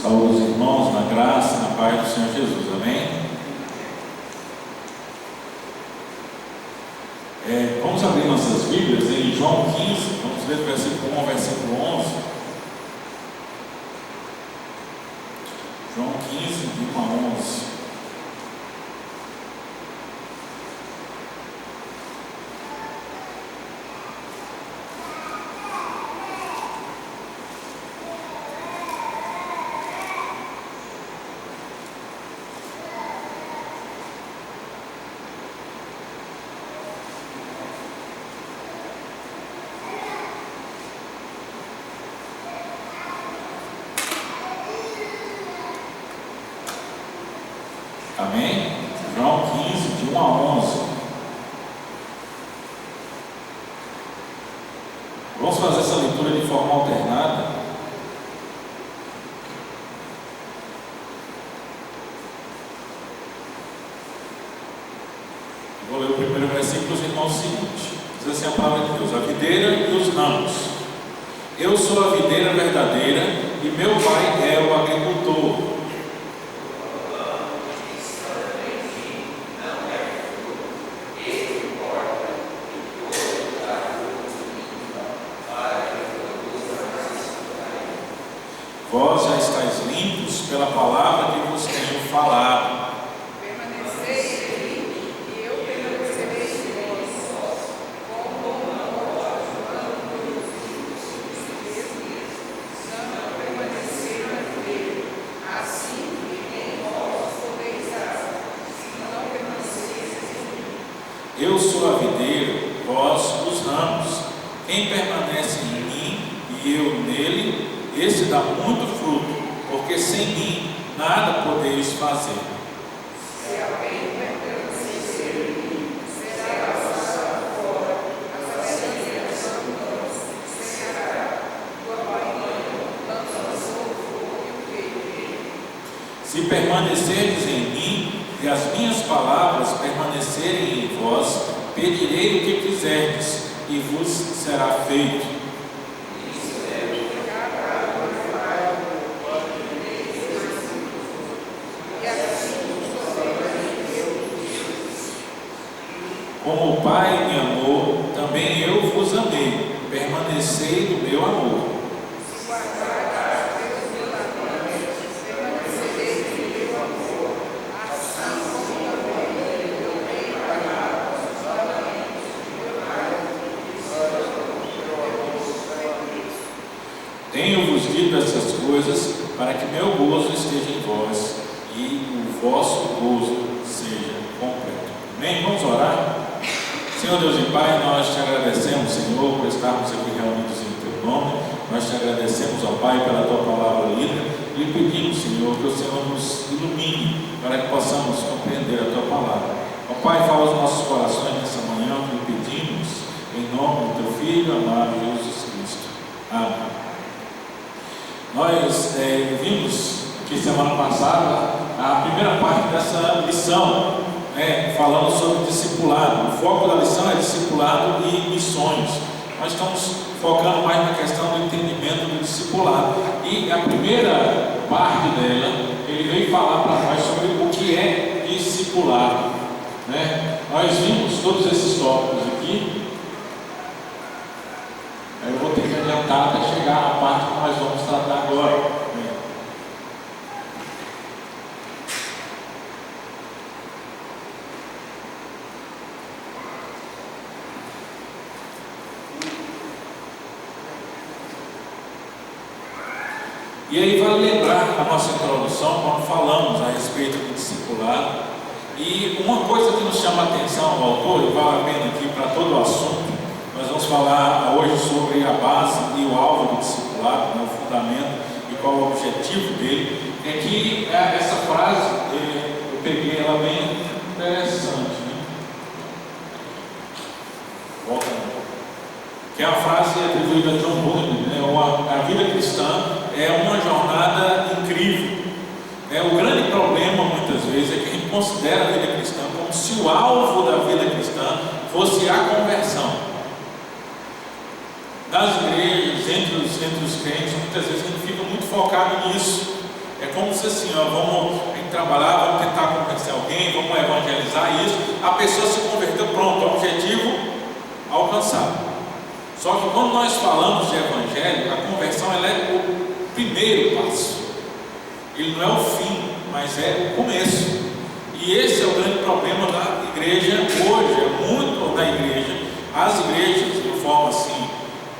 Saúde os irmãos na graça e na paz do Senhor Jesus, amém? Vamos abrir nossas Bíblias em João 15, vamos ler do versículo 1 ao versículo 11. João 15, de 1 a 11. Amém? João 15, de 1 a 11. Vamos fazer essa leitura de forma alternada. Vou ler o primeiro versículo, os irmãos, seguinte. Diz assim a palavra de Deus: a videira e os ramos. Eu sou a videira verdadeira e meu pai é o agricultor. Vós já estáis limpos pela palavra que vos tenho falado. Permanecei em mim, e eu permanecerei em vós. Como não permanecer na videira, assim em vós podeis dar, se não permaneceis em mim. Eu sou a videira, vós os ramos. Quem permanece em mim e eu nele, esse dá muito fruto, porque sem mim nada podeis fazer. Se alguém permanecer em mim, será lançado fora, as abelhas são vãs, secará, tua bainha lançou o fogo e o queimei. Se permanecerdes em mim e as minhas palavras permanecerem em vós, pedirei o que quiserdes e vos será feito. Como o Pai me amou, também eu vos amei. Permanecei no meu amor. Se guardardes meus mandamentos, permanecereis no meu amor, assim como também eu tenho guardado os mandamentos de meu Pai, e sou feliz. Tenho-vos dito essas coisas para que meu gozo esteja em vós e o vosso gozo seja completo. Amém? Vamos orar? Senhor Deus e Pai, nós te agradecemos, Senhor, por estarmos aqui reunidos em Teu nome. Nós te agradecemos, ó Pai, pela Tua palavra lida e pedimos, Senhor, que o Senhor nos ilumine para que possamos compreender a Tua palavra. Ó Pai, fala aos nossos corações nessa manhã, que pedimos, em nome do Teu Filho amado Jesus Cristo. Amém. Nós vimos aqui semana passada a primeira parte dessa lição, falando sobre discipulado. O foco da lição é discipulado e missões. Nós estamos focando mais na questão do entendimento do discipulado. E a primeira parte dela, ele veio falar para nós sobre o que é discipulado. Nós vimos todos esses tópicos aqui. Eu vou ter que adiantar até chegar à parte que nós vamos tratar agora. E aí vale lembrar a nossa introdução quando falamos a respeito do discipulado. E uma coisa que nos chama a atenção ao autor, e vale a pena aqui para todo o assunto, nós vamos falar hoje sobre a base e o alvo do discipulado, o fundamento e qual o objetivo dele. É que essa frase, eu peguei ela bem interessante, Volta não. Que é uma frase atribuída a John Bunyan, a vida cristã é uma jornada incrível. O grande problema, muitas vezes, é que a gente considera a vida cristã como se o alvo da vida cristã fosse a conversão. Das igrejas, entre os crentes, muitas vezes a gente fica muito focado nisso. É como se assim, ó, vamos trabalhar, vamos tentar convencer alguém, vamos evangelizar isso, a pessoa se converteu, pronto, objetivo alcançado. Só que quando nós falamos de evangelho, a conversão ela é o primeiro passo. Ele não é o fim, mas é o começo. E esse é o grande problema da igreja hoje. É muito da igreja, as igrejas, de forma assim,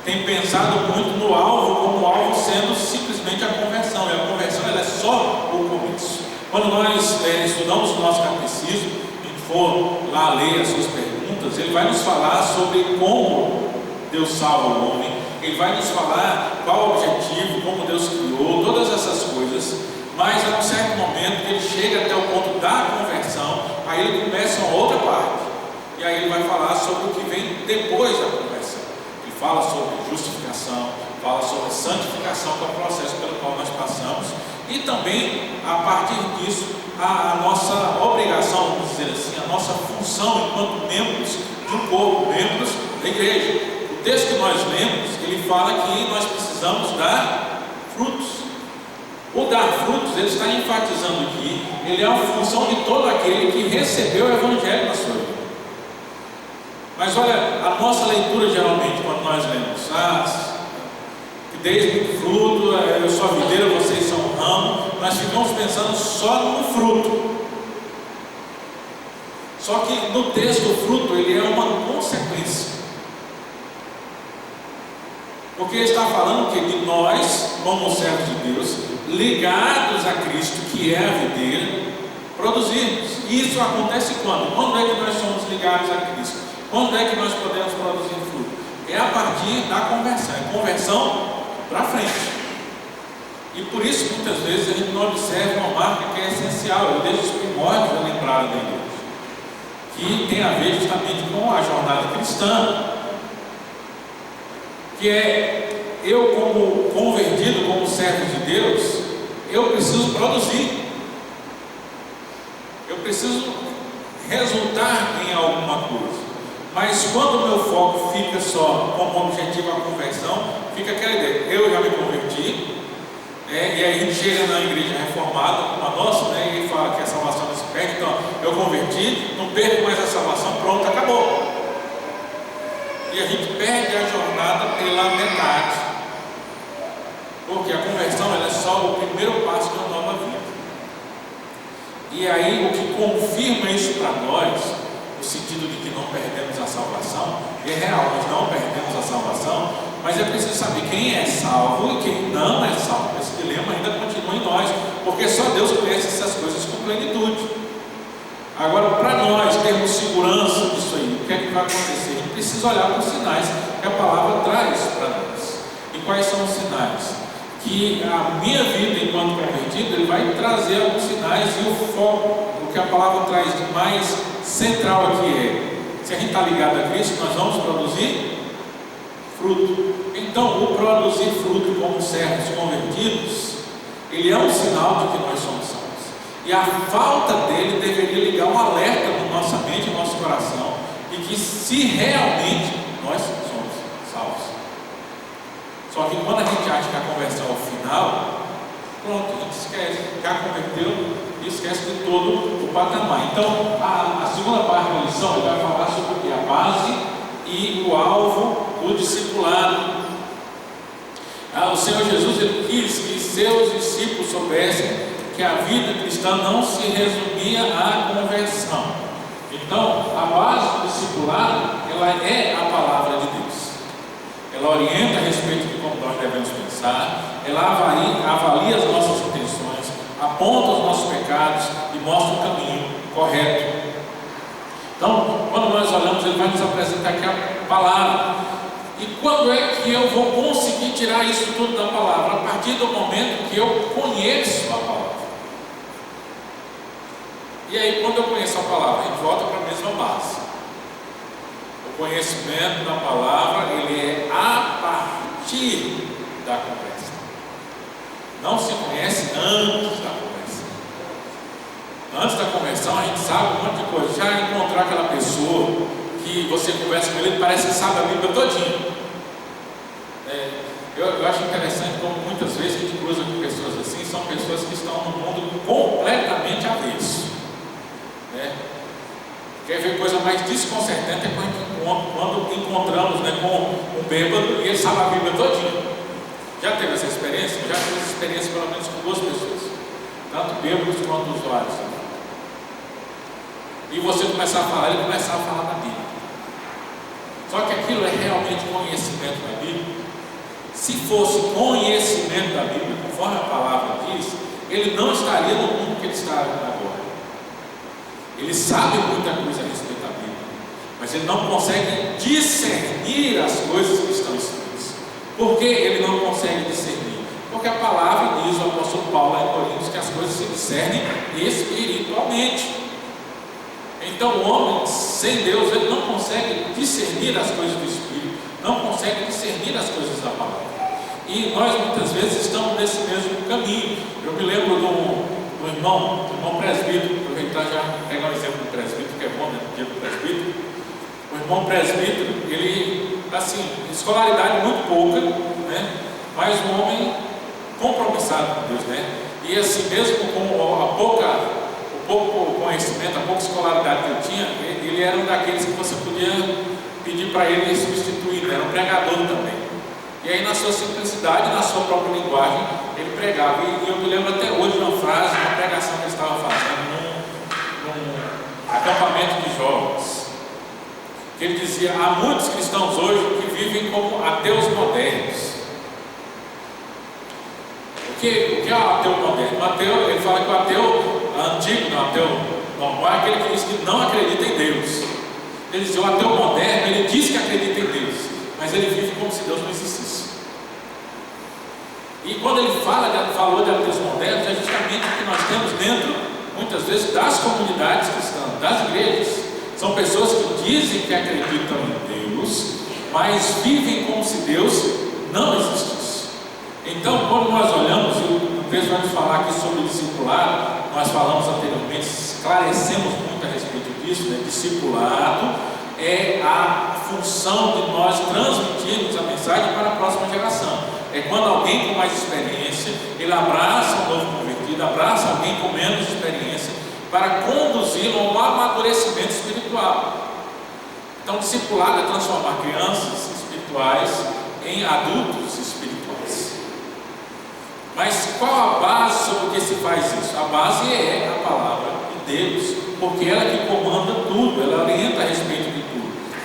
têm pensado muito no alvo, como alvo sendo simplesmente a conversão. E a conversão ela é só o começo. Quando nós estudamos o nosso catecismo, e for lá ler as suas perguntas, ele vai nos falar sobre como Deus salva o homem, ele vai nos falar qual o objetivo, como Deus criou, todas essas coisas. Mas a um certo momento ele chega até o ponto da conversão, aí ele começa uma outra parte, e aí ele vai falar sobre o que vem depois da conversão. Ele fala sobre justificação, fala sobre santificação, que é o processo pelo qual nós passamos, e também a partir disso a nossa obrigação, vamos dizer assim, a nossa função enquanto membros de um corpo, membros da igreja. O texto que nós lemos, ele fala que nós precisamos dar frutos. O dar frutos, ele está enfatizando aqui, ele é a função de todo aquele que recebeu o Evangelho na sua vida. Mas olha, a nossa leitura geralmente, quando nós lemos, que deis muito fruto, eu sou a videira, vocês são o ramo, nós ficamos pensando só no fruto. Só que no texto, o fruto, ele é uma consequência. Porque ele está falando que de nós, como servos de Deus, ligados a Cristo, que é a videira, produzirmos. E isso acontece quando? Quando é que nós somos ligados a Cristo? Quando é que nós podemos produzir fruto? É a partir da conversão. É conversão para frente. E por isso, muitas vezes, a gente não observa uma marca que é essencial. Eu deixo os primórdios da lembrada da igreja, que tem a ver justamente com a jornada cristã, que é eu, como convertido, como servo de Deus, eu preciso produzir, eu preciso resultar em alguma coisa. Mas quando o meu foco fica só como objetivo a conversão, fica aquela ideia: eu já me converti, e aí a gente chega na igreja reformada, como a nossa, e fala que a salvação não se perde. Então, eu converti, não perco mais a salvação, pronto, acabou. E a gente perde a jornada pela metade, porque a conversão ela é só o primeiro passo de uma nova vida. E aí o que confirma isso para nós, no sentido de que não perdemos a salvação, é real, nós não perdemos a salvação, mas é preciso saber quem é salvo e quem não é salvo. Esse dilema ainda continua em nós, porque só Deus conhece essas coisas com plenitude. Agora, para nós termos segurança disso aí, o que é que vai acontecer? A gente precisa olhar para os sinais que a palavra traz para nós. E quais são os sinais? Que a minha vida enquanto convertido, ele vai trazer alguns sinais, e o foco, o que a palavra traz de mais central aqui é: se a gente está ligado a Cristo, nós vamos produzir fruto. Então, o produzir fruto como servos convertidos, ele é um sinal de que nós somos salvos. E a falta dele deveria ligar um alerta na nossa mente e no nosso coração, de que se realmente nós somos salvos. Só que quando a gente acha que a conversão é o final, pronto, a gente esquece, já converteu e esquece de todo o patamar. Então, a segunda parte da lição ele vai falar sobre o que? A base e o alvo do discipulado. O Senhor Jesus ele quis que seus discípulos soubessem que a vida cristã não se resumia à conversão. Então, a base do discipulado, ela é a palavra de Deus. Ela orienta a respeito de como nós devemos pensar, ela avalia as nossas intenções, aponta os nossos pecados e mostra o caminho correto. Então, quando nós olhamos, ele vai nos apresentar aqui a palavra. E quando é que eu vou conseguir tirar isso tudo da palavra? A partir do momento que eu conheço a palavra. E aí, quando eu conheço a palavra, a gente volta para a mesma base. O conhecimento da palavra, ele é a partir da conversa. Não se conhece antes da conversa. Antes da conversão, a gente sabe um monte de coisa. Já encontrar aquela pessoa que você conversa com ele, parece que sabe a Bíblia todinha. Eu acho interessante como muitas vezes a gente cruza com pessoas assim, são pessoas pessoas que estão no mundo completamente avesso, né? Quer ver coisa mais desconcertante é quando encontramos, né, com um bêbado e ele sabe a Bíblia todinha. Já teve essa experiência? Já tive essa experiência pelo menos com 2 pessoas, tanto bêbados quanto usuários. E você começar a falar, ele começar a falar da Bíblia. Só que aquilo é realmente conhecimento da Bíblia. Se fosse conhecimento da Bíblia, conforme a palavra diz, ele não estaria no mundo que ele está agora. Ele sabe muita coisa a respeito da Bíblia, mas ele não consegue discernir as coisas que estão escritas. Por que ele não consegue discernir? Porque a palavra diz, o apóstolo Paulo lá em Coríntios, que as coisas se discernem espiritualmente. Então o homem sem Deus, ele não consegue discernir as coisas do Espírito, não consegue discernir as coisas da palavra. E nós muitas vezes estamos nesse mesmo caminho. Eu me lembro do irmão presbítero, aproveitar já pegar o exemplo do presbítero, que é bom, né? Dia do presbítero. O irmão presbítero, ele, assim, escolaridade muito pouca, né? Mas um homem compromissado com Deus, né? E assim, mesmo com o pouco conhecimento, a pouca escolaridade que eu tinha, ele era um daqueles que você podia pedir para ele substituir, né? Era um pregador também. E aí, na sua simplicidade, na sua própria linguagem, ele pregava. E eu me lembro até hoje de uma frase, uma pregação que ele estava fazendo num acampamento de jovens. Ele dizia: há muitos cristãos hoje que vivem como ateus modernos. O que é o ateu moderno? O ateu, ele fala que o ateu antigo, o ateu normal, é aquele que diz que não acredita em Deus. Ele diz: o ateu moderno, ele diz que acredita em Deus, mas ele vive como se Deus não existisse. E quando ele falou de ateus modernos, é justamente o que nós temos dentro, muitas vezes, das comunidades cristãs, das igrejas. São pessoas que dizem que acreditam em Deus, mas vivem como se Deus não existisse. Então, quando nós olhamos, e o texto vai nos falar aqui sobre o discipulado, nós falamos anteriormente, esclarecemos muito a respeito disso, né? Discipulado é a função de nós transmitirmos a mensagem para a próxima geração. É quando alguém com mais experiência, ele abraça um novo convertido, abraça alguém com menos experiência, para conduzi-lo a um amadurecimento espiritual. Então, discipulado é transformar crianças espirituais em adultos espirituais. Mas qual a base sobre o que se faz isso? A base é a palavra de Deus, porque ela que comanda tudo, ela orienta a respeito de tudo.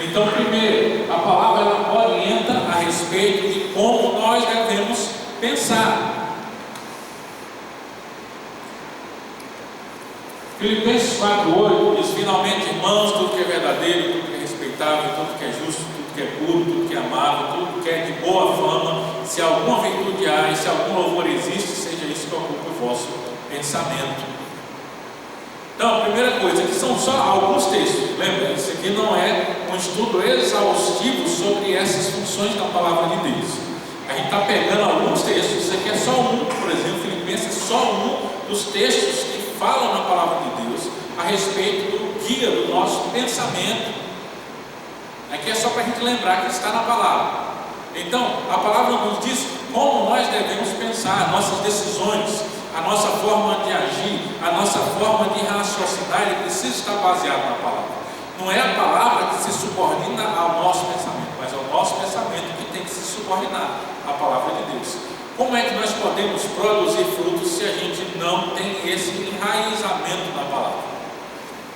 Então, primeiro, a palavra ela orienta a respeito de como nós devemos pensar. Filipenses 4:8 diz: finalmente, irmãos, tudo que é verdadeiro, tudo que é respeitável, tudo que é justo, tudo que é puro, tudo que é amável, tudo que é de boa fama, se alguma virtude há e se algum louvor existe, seja isso que ocupe o vosso pensamento. Então, a primeira coisa, aqui são só alguns textos. Lembra, isso aqui não é um estudo exaustivo sobre essas funções da palavra de Deus. A gente está pegando alguns textos, isso aqui é só um, por exemplo, Filipenses é só um dos textos que falam na palavra de Deus a respeito do guia do nosso pensamento. Aqui é só para a gente lembrar que está na palavra. Então, a palavra nos diz como nós devemos pensar, nossas decisões, a nossa forma de agir, a nossa forma de raciocinar, ele precisa estar baseado na palavra. Não é a palavra que se subordina ao nosso pensamento, mas é o nosso pensamento que tem que se subordinar à palavra de Deus. Como é que nós podemos produzir frutos se a gente não tem esse enraizamento na palavra?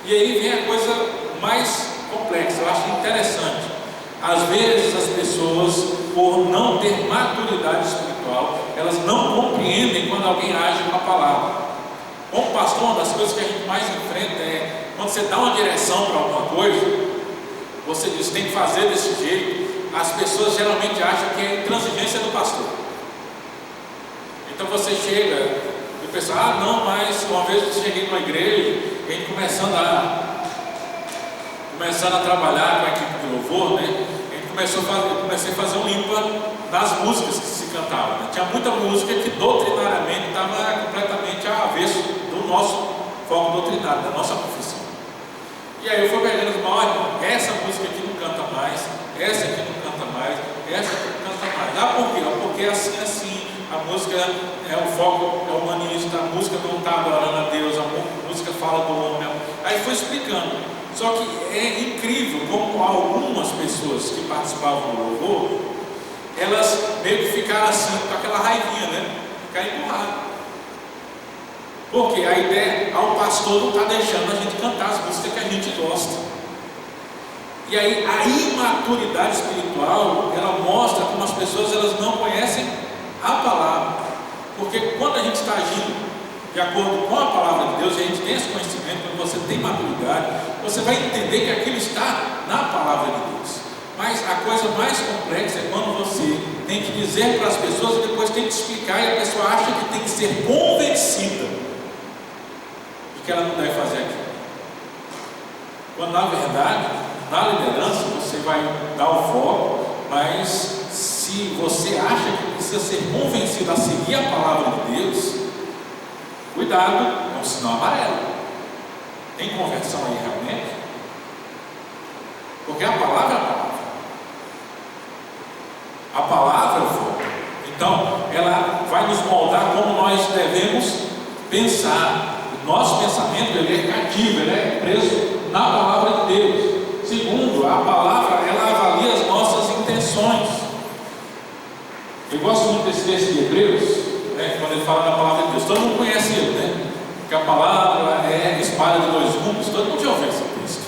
E aí vem a coisa mais complexa, eu acho interessante. Às vezes as pessoas, por não ter maturidade espiritual, elas não compreendem quando alguém age com a palavra. Como pastor, uma das coisas que a gente mais enfrenta é quando você dá uma direção para alguma coisa, você diz, tem que fazer desse jeito. As pessoas geralmente acham que é intransigência do pastor. Então você chega e pensa: ah não, mas uma vez eu cheguei numa igreja, a gente começando a trabalhar com a equipe de louvor, né? Comecei a fazer um limpa das músicas que se cantavam, né? Tinha muita música que doutrinariamente estava completamente ao avesso do nosso foco doutrinário, da nossa confissão. E aí eu fui pegando os irmãos: essa música aqui não canta mais, essa aqui não canta mais, essa aqui não canta mais. Ah, por quê? Porque assim, a música o foco é humanista, a música não está adorando a Deus, a música fala do homem. Aí foi explicando. Só que é incrível como algumas pessoas que participavam do louvor, elas meio que ficaram assim, com aquela raivinha, né? Ficar empurrado. Porque a ideia, o pastor não está deixando a gente cantar as músicas que a gente gosta. E aí a imaturidade espiritual, ela mostra como as pessoas elas não conhecem a palavra. Porque quando a gente está agindo de acordo com a palavra de Deus, e a gente tem esse conhecimento, quando você tem maturidade, você vai entender que aquilo está na palavra de Deus. Mas a coisa mais complexa é quando você tem que dizer para as pessoas e depois tem que explicar, e a pessoa acha que tem que ser convencida que ela não deve fazer aquilo. Quando na verdade, na liderança, você vai dar o foco, mas se você acha que precisa ser convencido a seguir a palavra de Deus, cuidado, é um sinal amarelo. Tem conversão aí realmente? Porque a palavra é a palavra. A palavra é o foco. Então, ela vai nos moldar como nós devemos pensar. Nosso pensamento ele é cativo, ele é preso na palavra de Deus. Segundo, a palavra ela avalia as nossas intenções. Eu gosto muito desse texto de Hebreus, né, quando ele fala da palavra de Deus. Todo mundo conhece ele, né? Que a palavra é espada de dois gumes. Todo mundo já ouviu esse texto.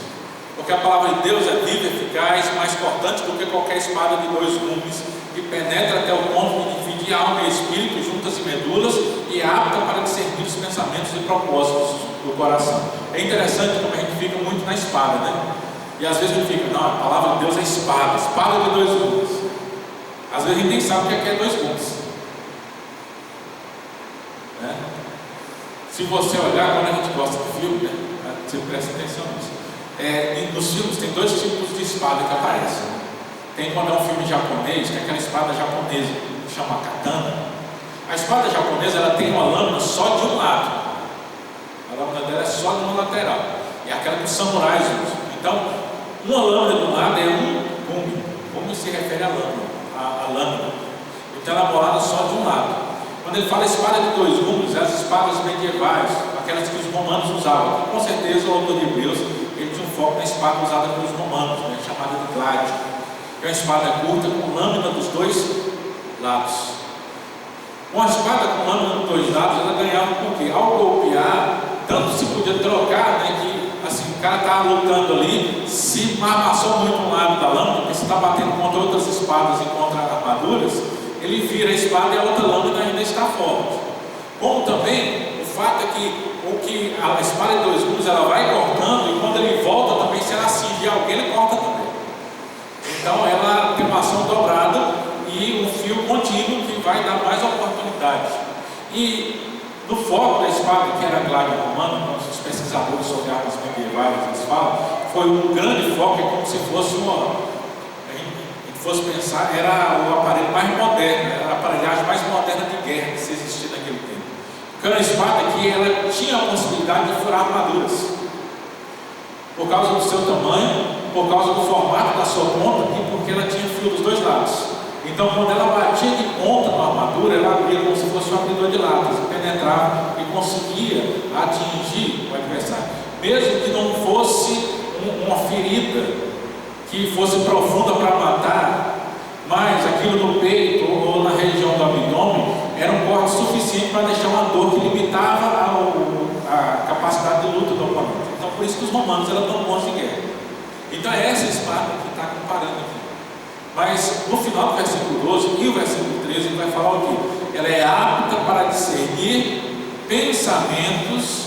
Porque a palavra de Deus é viva, eficaz, mais cortante do que qualquer espada de dois gumes, que penetra até o ponto de dividir alma e espírito, juntas e medulas, e é apta para discernir os pensamentos e propósitos do coração. É interessante como a gente fica muito na espada, né? E às vezes a gente fica, não, a palavra de Deus é espada, espada de dois gumes. Às vezes a gente nem sabe o que é dois gumes, né? Se você olhar, quando a gente gosta de filme, né, você presta atenção nisso. Nos filmes tem dois tipos de espada que aparecem. Tem quando é um filme japonês, que é aquela espada japonesa, que chama katana. A espada japonesa ela tem uma lâmina só de um lado. A lâmina dela é só de uma lateral. É aquela que os samurais usam. Então, uma lâmina de um lado é um gume. Gume se refere à lâmina. A lâmina. Então ela é bolada só de um lado. Quando ele fala espada de dois gumes, as espadas medievais, aquelas que os romanos usavam. Com certeza o autor de Hebreus ele tinha um foco na espada usada pelos romanos, né, chamada de gládio. É uma espada curta com lâmina dos dois lados. Uma espada com lâmina dos dois lados, ela ganhava porque ao golpear, tanto se podia trocar, né, que assim, o cara estava lutando ali, se amassou muito um lado da lâmina, porque se está batendo contra outras espadas e contra armaduras, ele vira a espada e a outra lâmina ainda está forte. Como também, o fato é que a espada de dois gumes, ela vai cortando, e quando ele volta também, se ela atingir alguém, ele corta também. Então ela tem uma ação dobrada e um fio contínuo que vai dar mais oportunidades. E no foco da espada, que era a gládio romana, os pesquisadores sobre armas medievais eles falam, foi um grande foco, é como se fosse a gente fosse pensar, era o aparelho mais moderno, era a aparelhagem mais moderna de guerra que se existia naquele tempo. Porque era uma espada que ela tinha a possibilidade de furar armaduras, por causa do seu tamanho, por causa do formato da sua ponta e porque ela tinha fio dos dois lados. Então, quando ela batia de ponta na armadura, ela abria como se fosse um abridor de latas, penetrava e conseguia atingir o adversário, mesmo que não fosse uma ferida que fosse profunda para matar, mas aquilo no peito ou na região do abdômen era um corte suficiente para deixar uma dor que limitava a capacidade de luta do oponente. Então, por isso que os romanos eram tão bons de guerra. Então, é essa espada que está comparando aqui. Mas no final do versículo 12 e o versículo 13, ele vai falar o quê? Ela é apta para discernir pensamentos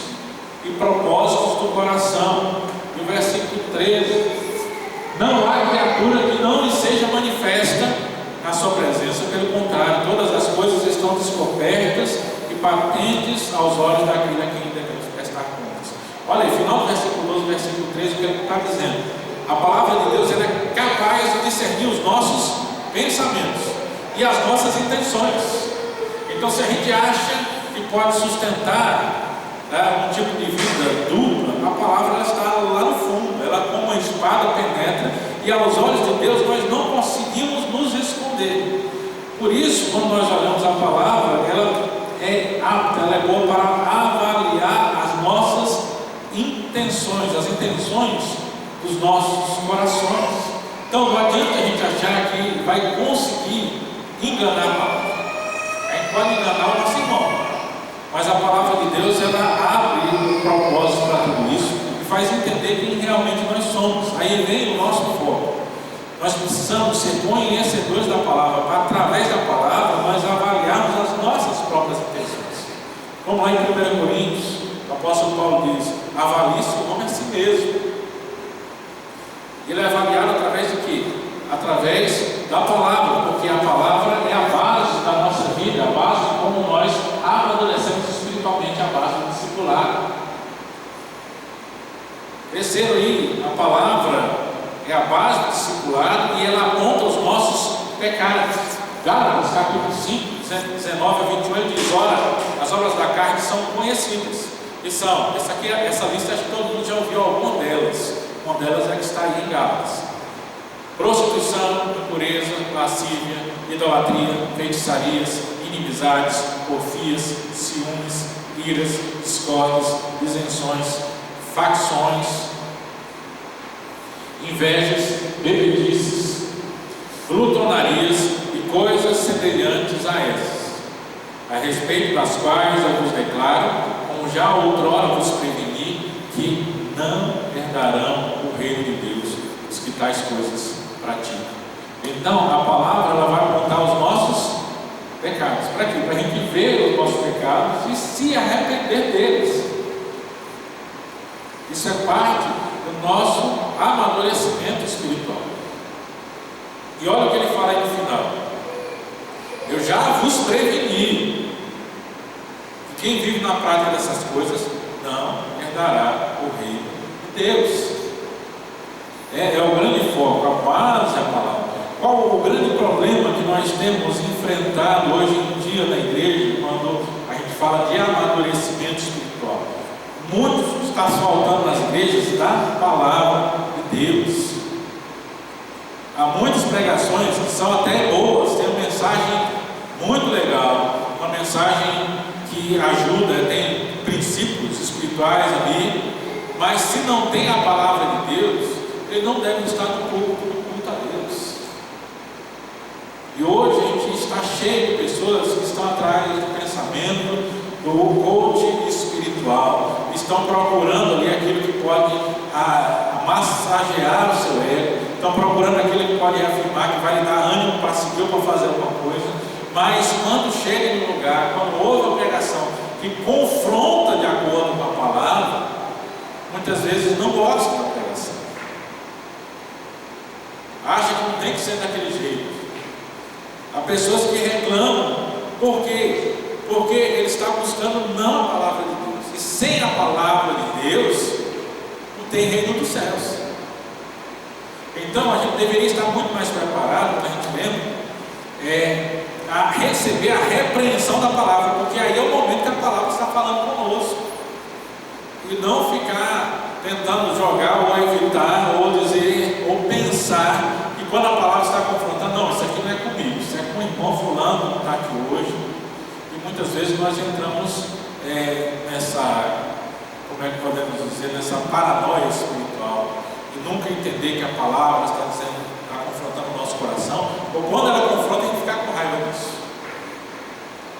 e propósitos do coração. E o versículo 13: não há criatura que não lhe seja manifesta na sua presença, pelo contrário, todas as coisas estão descobertas e patentes aos olhos daquele a quem devemos prestar contas. Olha aí, final do versículo 12, versículo 13, o que ele está dizendo? A palavra de Deus ela é capaz de discernir os nossos pensamentos e as nossas intenções. Então, se a gente acha que pode sustentar um tipo de vida dupla, a palavra ela está lá no fundo, ela como uma espada penetra, e aos olhos de Deus nós não conseguimos nos esconder. Por isso, quando nós olhamos a palavra, ela é apta, ela é boa para avaliar as nossas intenções, as intenções dos nossos corações. Então não adianta a gente achar que vai conseguir enganar a palavra. A gente pode enganar o nosso irmão, mas a palavra de Deus, ela abre um propósito para tudo isso e faz entender quem realmente nós somos. Aí vem o nosso foco. Nós precisamos ser conhecedores da palavra, para através da palavra nós avaliarmos as nossas próprias intenções. Como lá em 1 Coríntios, o apóstolo Paulo diz: avalie-se o homem a si mesmo. Ele é avaliado através de quê? Através da palavra, porque a palavra é a base da nossa vida, a base de como nós amadurecemos espiritualmente, a base do discipulado. Terceiro aí, a palavra é a base do discipulado e ela aponta os nossos pecados. Gálatas capítulo 5, 19 a 21, ele diz: ora, as obras da carne são conhecidas. E são, essa lista acho que todo mundo já ouviu alguma delas. Uma delas é que está aí em Gálatas: prostituição, impureza, lascívia, idolatria, feitiçarias, inimizades, porfias, ciúmes, iras, discórdias, disenções, facções, invejas, bebedices, glutonarias e coisas semelhantes a essas, a respeito das quais eu vos declaro, como já outrora vos preveni, que não herdarão o reino de Deus os que tais coisas praticam. Então a palavra, ela vai apontar os nossos pecados. Para quê? Para a gente ver os nossos pecados e se arrepender deles. Isso é parte do nosso amadurecimento espiritual. E olha o que ele fala aí no final: eu já vos preveni que quem vive na prática dessas coisas não herdará o reino de Deus. É o grande foco, a base, a palavra. Qual o grande problema que nós temos enfrentado hoje em dia na igreja, quando a gente fala de amadurecimento espiritual? Muitos está faltando nas igrejas da palavra de Deus. Há muitas pregações que são até boas, tem uma mensagem muito legal, uma mensagem que ajuda, tem princípios espirituais ali, mas se não tem a palavra de Deus, ele não deve estar no culto a Deus. E hoje a gente está cheio de pessoas que estão atrás do pensamento do coach espiritual, estão procurando ali aquilo que pode massagear o seu ego, estão procurando aquilo que pode afirmar, que vai lhe dar ânimo para seguir ou para fazer alguma coisa, mas quando chega em um lugar, quando ouve a pregação que confronta de acordo com a palavra, muitas vezes não gosta da pregação, acha que não tem que ser daquele jeito. Há pessoas que reclamam, por quê? Porque ele está buscando não a palavra de Deus, e sem a palavra de Deus não tem reino dos céus. Então a gente deveria estar muito mais preparado, para a gente lembra, a receber a repreensão da palavra, porque aí é o momento que a palavra está falando conosco, e não ficar tentando jogar ou evitar ou dizer ou pensar que quando a palavra está confrontando, não, isso aqui não é comigo, isso é com o irmão fulano que está aqui hoje. E muitas vezes nós entramos nessa, como é que podemos dizer, nessa paranoia espiritual, e nunca entender que a palavra está dizendo, está confrontando o nosso coração, ou quando ela confronta, tem que ficar com raiva disso.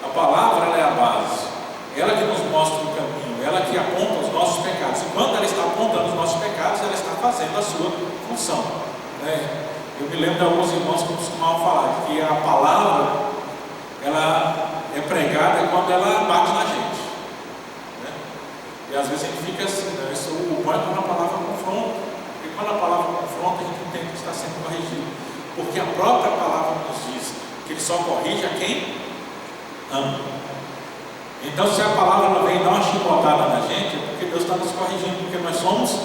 A palavra, ela é a base, ela que nos mostra o caminho, ela que aponta os nossos pecados, e quando ela está apontando os nossos pecados, ela está fazendo a sua função, né? Eu me lembro de alguns irmãos que costumavam falar que a palavra, ela é pregada quando ela bate na gente, né? E às vezes a gente fica assim, né? O bom é quando a palavra confronta, porque quando a palavra confronta, a gente entende que está sendo corrigido, porque a própria palavra nos diz que ele só corrige a quem ama. Então, se a palavra vem dar uma chicotada na gente, é porque Deus está nos corrigindo, porque nós somos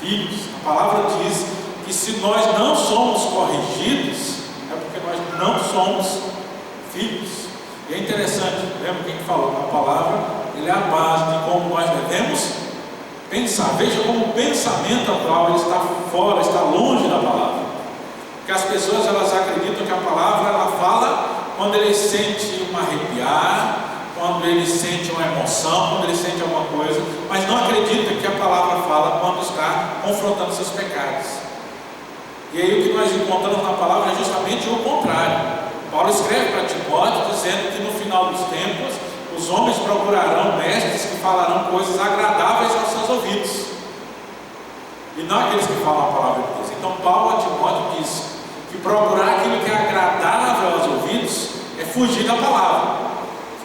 filhos. A palavra diz que se nós não somos corrigidos, é porque nós não somos filhos. E é interessante, lembra quem falou? A palavra, ele é a base de como nós devemos pensar. Veja como o pensamento atual ele está fora, está longe da palavra. Porque as pessoas, elas acreditam que a palavra, ela fala quando ele sente um arrepiar, quando ele sente uma emoção, quando ele sente alguma coisa, mas não acredita que a palavra fala quando está confrontando seus pecados. E aí o que nós encontramos na palavra é justamente o contrário. Paulo escreve para Timóteo dizendo que no final dos tempos os homens procurarão mestres que falarão coisas agradáveis aos seus ouvidos, e não aqueles que falam a palavra de Deus. Então Paulo a Timóteo diz que procurar aquilo que é agradável aos ouvidos é fugir da palavra,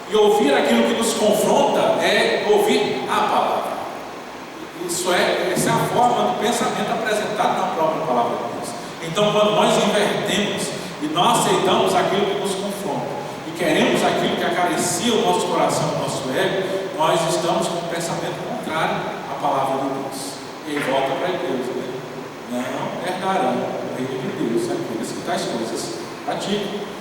e ouvir aquilo que nos confronta é ouvir a palavra. Essa é a forma do pensamento apresentado na própria palavra de Deus. Então, quando nós invertemos e não aceitamos aquilo que nos confronta e queremos aquilo que acaricia o nosso coração, o nosso ego, nós estamos com um pensamento contrário à palavra de Deus. E aí volta para Deus, né? Não herdarão o reino de Deus aqueles que tais coisas praticam.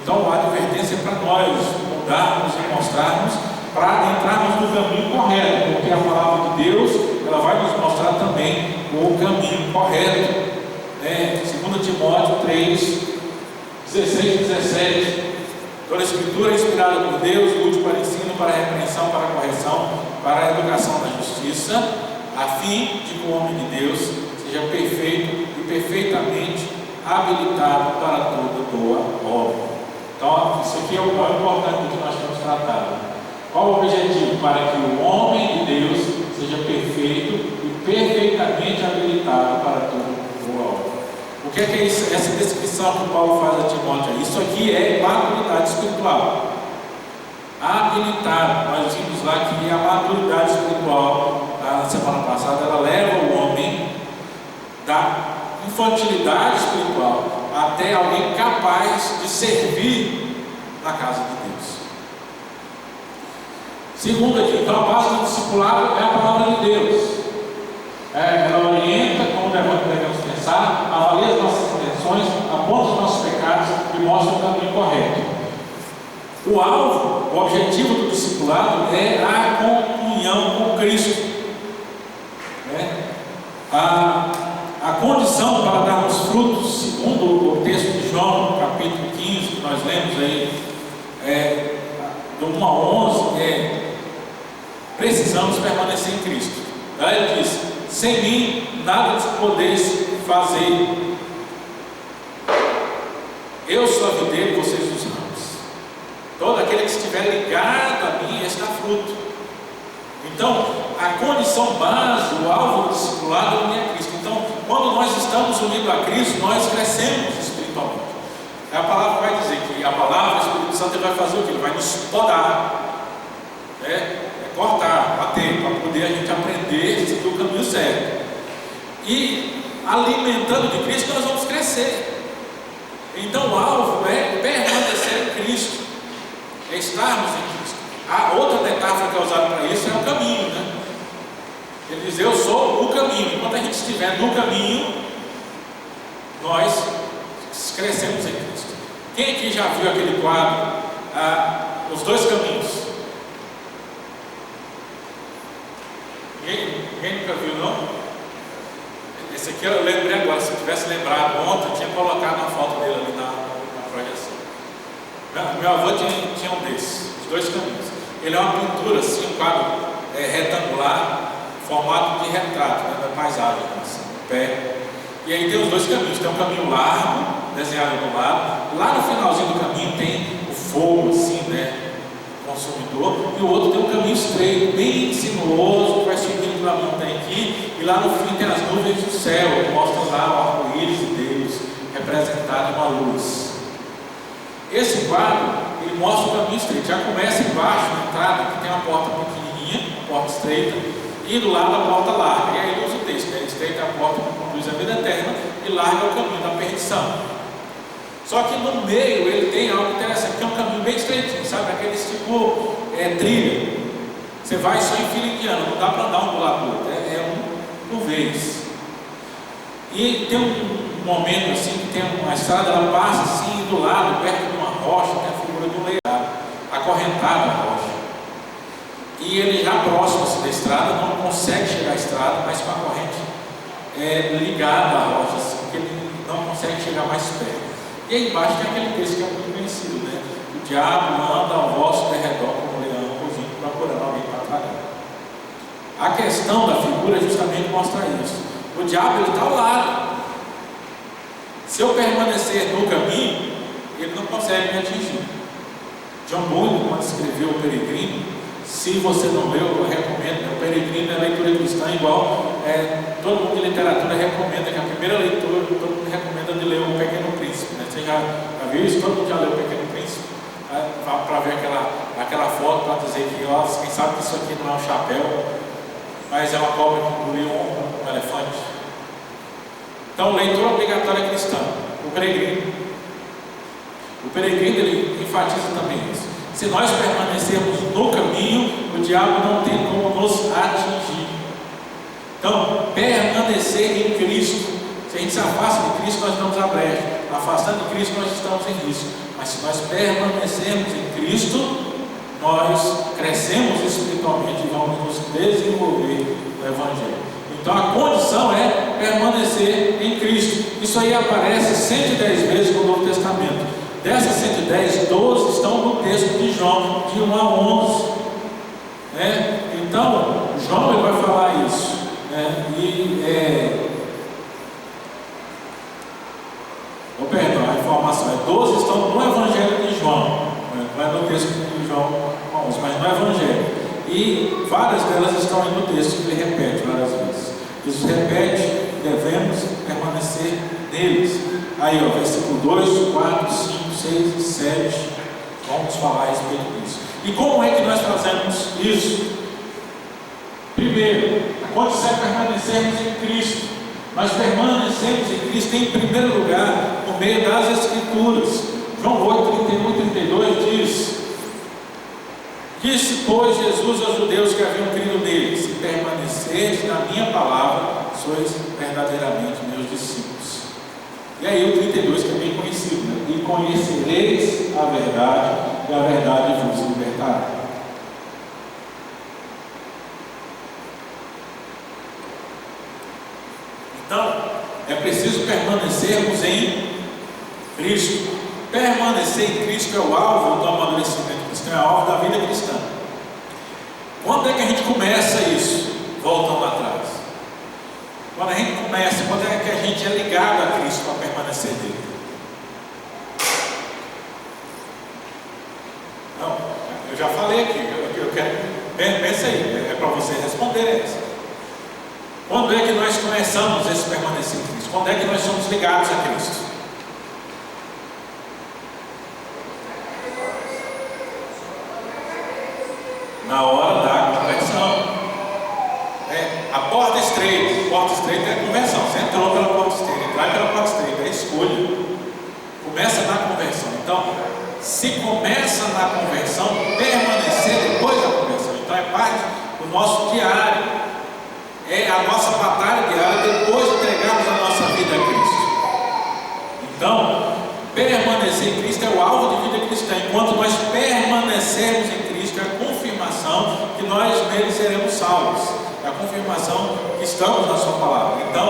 Então, a advertência é para nós mudarmos e mostrarmos, para entrarmos no caminho correto, porque a palavra de Deus, ela vai nos mostrar também o caminho correto. 2 Timóteo 3, 16 e 17. Toda a Escritura é inspirada por Deus, útil para ensino, para a repreensão, para a correção, para a educação na justiça, a fim de que o homem de Deus seja perfeito e perfeitamente habilitado para toda boa obra. Então, isso aqui é o mais importante que nós temos tratado. Qual o objetivo? Para que o homem de Deus seja perfeito e perfeitamente habilitado para toda boa obra. O que é isso? Essa descrição que Paulo faz a Timóteo? Isso aqui é maturidade espiritual. Habilitado. Nós vimos lá que a maturidade espiritual, na semana passada, ela leva o homem da infantilidade espiritual até alguém capaz de servir na casa de Deus. Segundo aqui, então a base do discipulado é a palavra de Deus. Ela orienta como devemos pensar, avalia as nossas intenções, aponta os nossos pecados e mostra o caminho correto. O alvo, o objetivo do discipulado é a comunhão com Cristo. A condição para darmos frutos, segundo o texto de João, capítulo 15, que nós lemos aí, do 1 a 11, precisamos permanecer em Cristo. Aí ele diz: sem mim nada podeis fazer. Eu sou a videira e vocês os ramos. Todo aquele que estiver ligado a mim está fruto. Então, a condição base, o alvo do discipulado é unir a Cristo. Então, quando nós estamos unidos a Cristo, nós crescemos espiritualmente. A palavra vai dizer que a palavra, o Espírito Santo, vai fazer o que? Ele vai nos podar, cortar, bater, para poder a gente aprender a seguir o caminho certo. E alimentando de Cristo, nós vamos crescer. Então, o alvo é permanecer em Cristo, é estarmos em Cristo. A outra metáfora que é usada para isso é o caminho, né? Ele diz: eu sou o caminho. Enquanto a gente estiver no caminho, nós crescemos em Cristo. Quem aqui já viu aquele quadro, Os Dois Caminhos? Ninguém nunca viu, não? Esse aqui eu lembrei agora. Se eu tivesse lembrado ontem, eu tinha colocado uma foto dele ali na projeção. Meu avô tinha um desses, Os Dois Caminhos. Ele é uma pintura assim, um quadro retangular, formato de retrato, da paisagem, assim, no pé. E aí tem os dois caminhos. Tem um caminho largo, desenhado do lado. Lá no finalzinho do caminho tem o fogo, assim, consumidor. E o outro tem um caminho estreito, bem sinuoso, que vai subindo pela montanha aqui. E lá no fim tem as nuvens do céu, que mostram lá o arco-íris de Deus, representado em uma luz. Esse quadro, ele mostra o caminho estreito. Já começa embaixo, na entrada, que tem uma porta pequenininha, uma porta estreita, e do lado a porta larga. E aí ele usa o texto, estreita é a porta que conduz à vida eterna, e larga é o caminho da perdição. Só que no meio ele tem algo interessante, que é um caminho bem estreitinho, sabe? Aqueles tipo trilha. Você vai só enfileirando, não dá para andar um do lado do outro, um por vez. E tem um momento assim, que tem uma estrada, ela passa assim, do lado, perto de uma rocha, tem a figura do leão, acorrentado à rocha. E ele já próximo assim, da estrada, não consegue chegar à estrada, mas com a corrente ligada à rocha, assim, porque ele não consegue chegar mais perto. E aí embaixo tem aquele texto que é muito conhecido, né? O diabo anda ao vosso derredor como leão A questão da figura é justamente mostrar isso. O diabo está ao lado. Se eu permanecer no caminho, ele não consegue me atingir. John Bunyan, quando escreveu O Peregrino, se você não leu, eu recomendo. O Peregrino é leitura cristã igual. Todo mundo de literatura recomenda, que a primeira leitura, todo mundo recomenda de ler O Pequeno Príncipe. Né? Você já viu isso? Todo mundo já leu O Pequeno Príncipe? Para ver aquela foto, para dizer que, ó, quem sabe que isso aqui não é um chapéu, mas é uma cobra que engoliu um elefante. Então, leitura obrigatória cristã. O Peregrino. O Peregrino, ele enfatiza também isso. Se nós permanecermos no caminho, o diabo não tem como nos atingir. Então, permanecer em Cristo. Se a gente se afasta de Cristo, nós estamos à brecha. Afastando de Cristo, nós estamos em risco. Mas se nós permanecermos em Cristo, nós crescemos espiritualmente e vamos nos desenvolver no Evangelho. Então a condição é permanecer em Cristo. Isso aí aparece 110 vezes no Novo Testamento. Dessas 110, 12 estão no texto de João, de 1 a 11. Né? Então, João ele vai falar isso. Né? Perdão, a informação é 12 estão no Evangelho de João. Não é no texto de João 11, mas no Evangelho. E várias delas estão aí no texto que ele repete várias vezes. Jesus repete, devemos permanecer neles. Aí, ó, versículo 2, 4, 5, 6 e 7. Vamos falar a respeito disso. E como é que nós fazemos isso? Primeiro, a condição é permanecermos em Cristo. Nós permanecemos em Cristo em primeiro lugar, por meio das Escrituras. João 8, 31 e 32 diz: disse, pois, Jesus aos judeus que haviam crido nele: se permanecerdes na minha palavra, sois verdadeiramente meus discípulos. E aí o 32, que é bem conhecido, né? E conhecereis a verdade, e a verdade vos libertará. Então, é preciso permanecermos em Cristo. Permanecer em Cristo é o alvo do amadurecimento cristão, é o alvo da vida cristã. Quando é que a gente começa isso? Voltando lá atrás. Quando a gente começa, quando é que a gente é ligado a Cristo para permanecer nele? Não, eu já falei aqui, eu quero. Pensa aí, é para você responder essa. Quando é que nós começamos esse permanecer em Cristo? Quando é que nós somos ligados a Cristo? Na hora da conversão. A porta estreita é a conversão. Você entrou pela porta estreita, entrar pela porta estreita, é escolha. Começa na conversão. Então, se começa na conversão, permanecer depois da conversão. Então, é parte do nosso diário. É a nossa batalha diária depois de entregarmos a nossa vida a Cristo. Então, permanecer em Cristo é o alvo de vida cristã. Enquanto nós permanecermos em Cristo, é a confirmação que nós nele seremos salvos. É a confirmação que estamos na sua palavra. Então,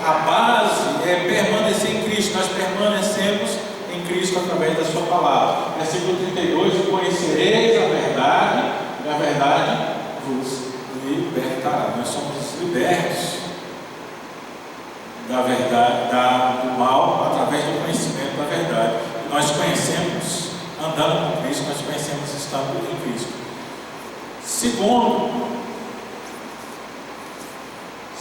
a base é permanecer em Cristo. Nós permanecemos em Cristo através da sua palavra. Versículo 32, conhecereis a verdade, e a verdade vos libertará. Nós somos libertos da verdade, do mal, através do conhecimento da verdade. Nós conhecemos, andando com Cristo, nós conhecemos estando em Cristo. Segundo,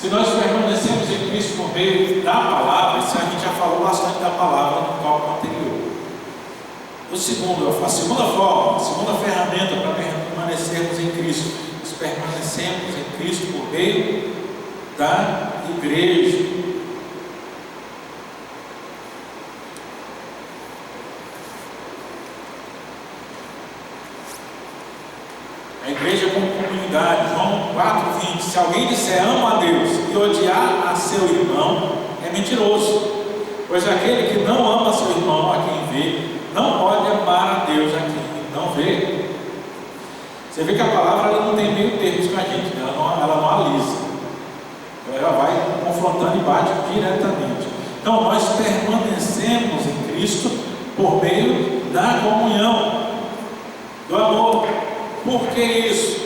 se nós permanecemos em Cristo por meio da palavra, isso a gente já falou bastante da palavra no tópico anterior. A segunda forma, a segunda ferramenta para permanecermos em Cristo, nós permanecemos em Cristo por meio da igreja. A igreja como comunidade, João 4,20: se alguém disser amo a Deus e odiar a seu irmão, é mentiroso, pois aquele que não ama seu irmão a quem vê, não pode amar a Deus a quem não vê. Você vê que a palavra ela não tem meio termos com a gente, né? ela não alisa, ela vai confrontando e bate diretamente. Então nós permanecemos em Cristo por meio da comunhão, do amor. Por que isso?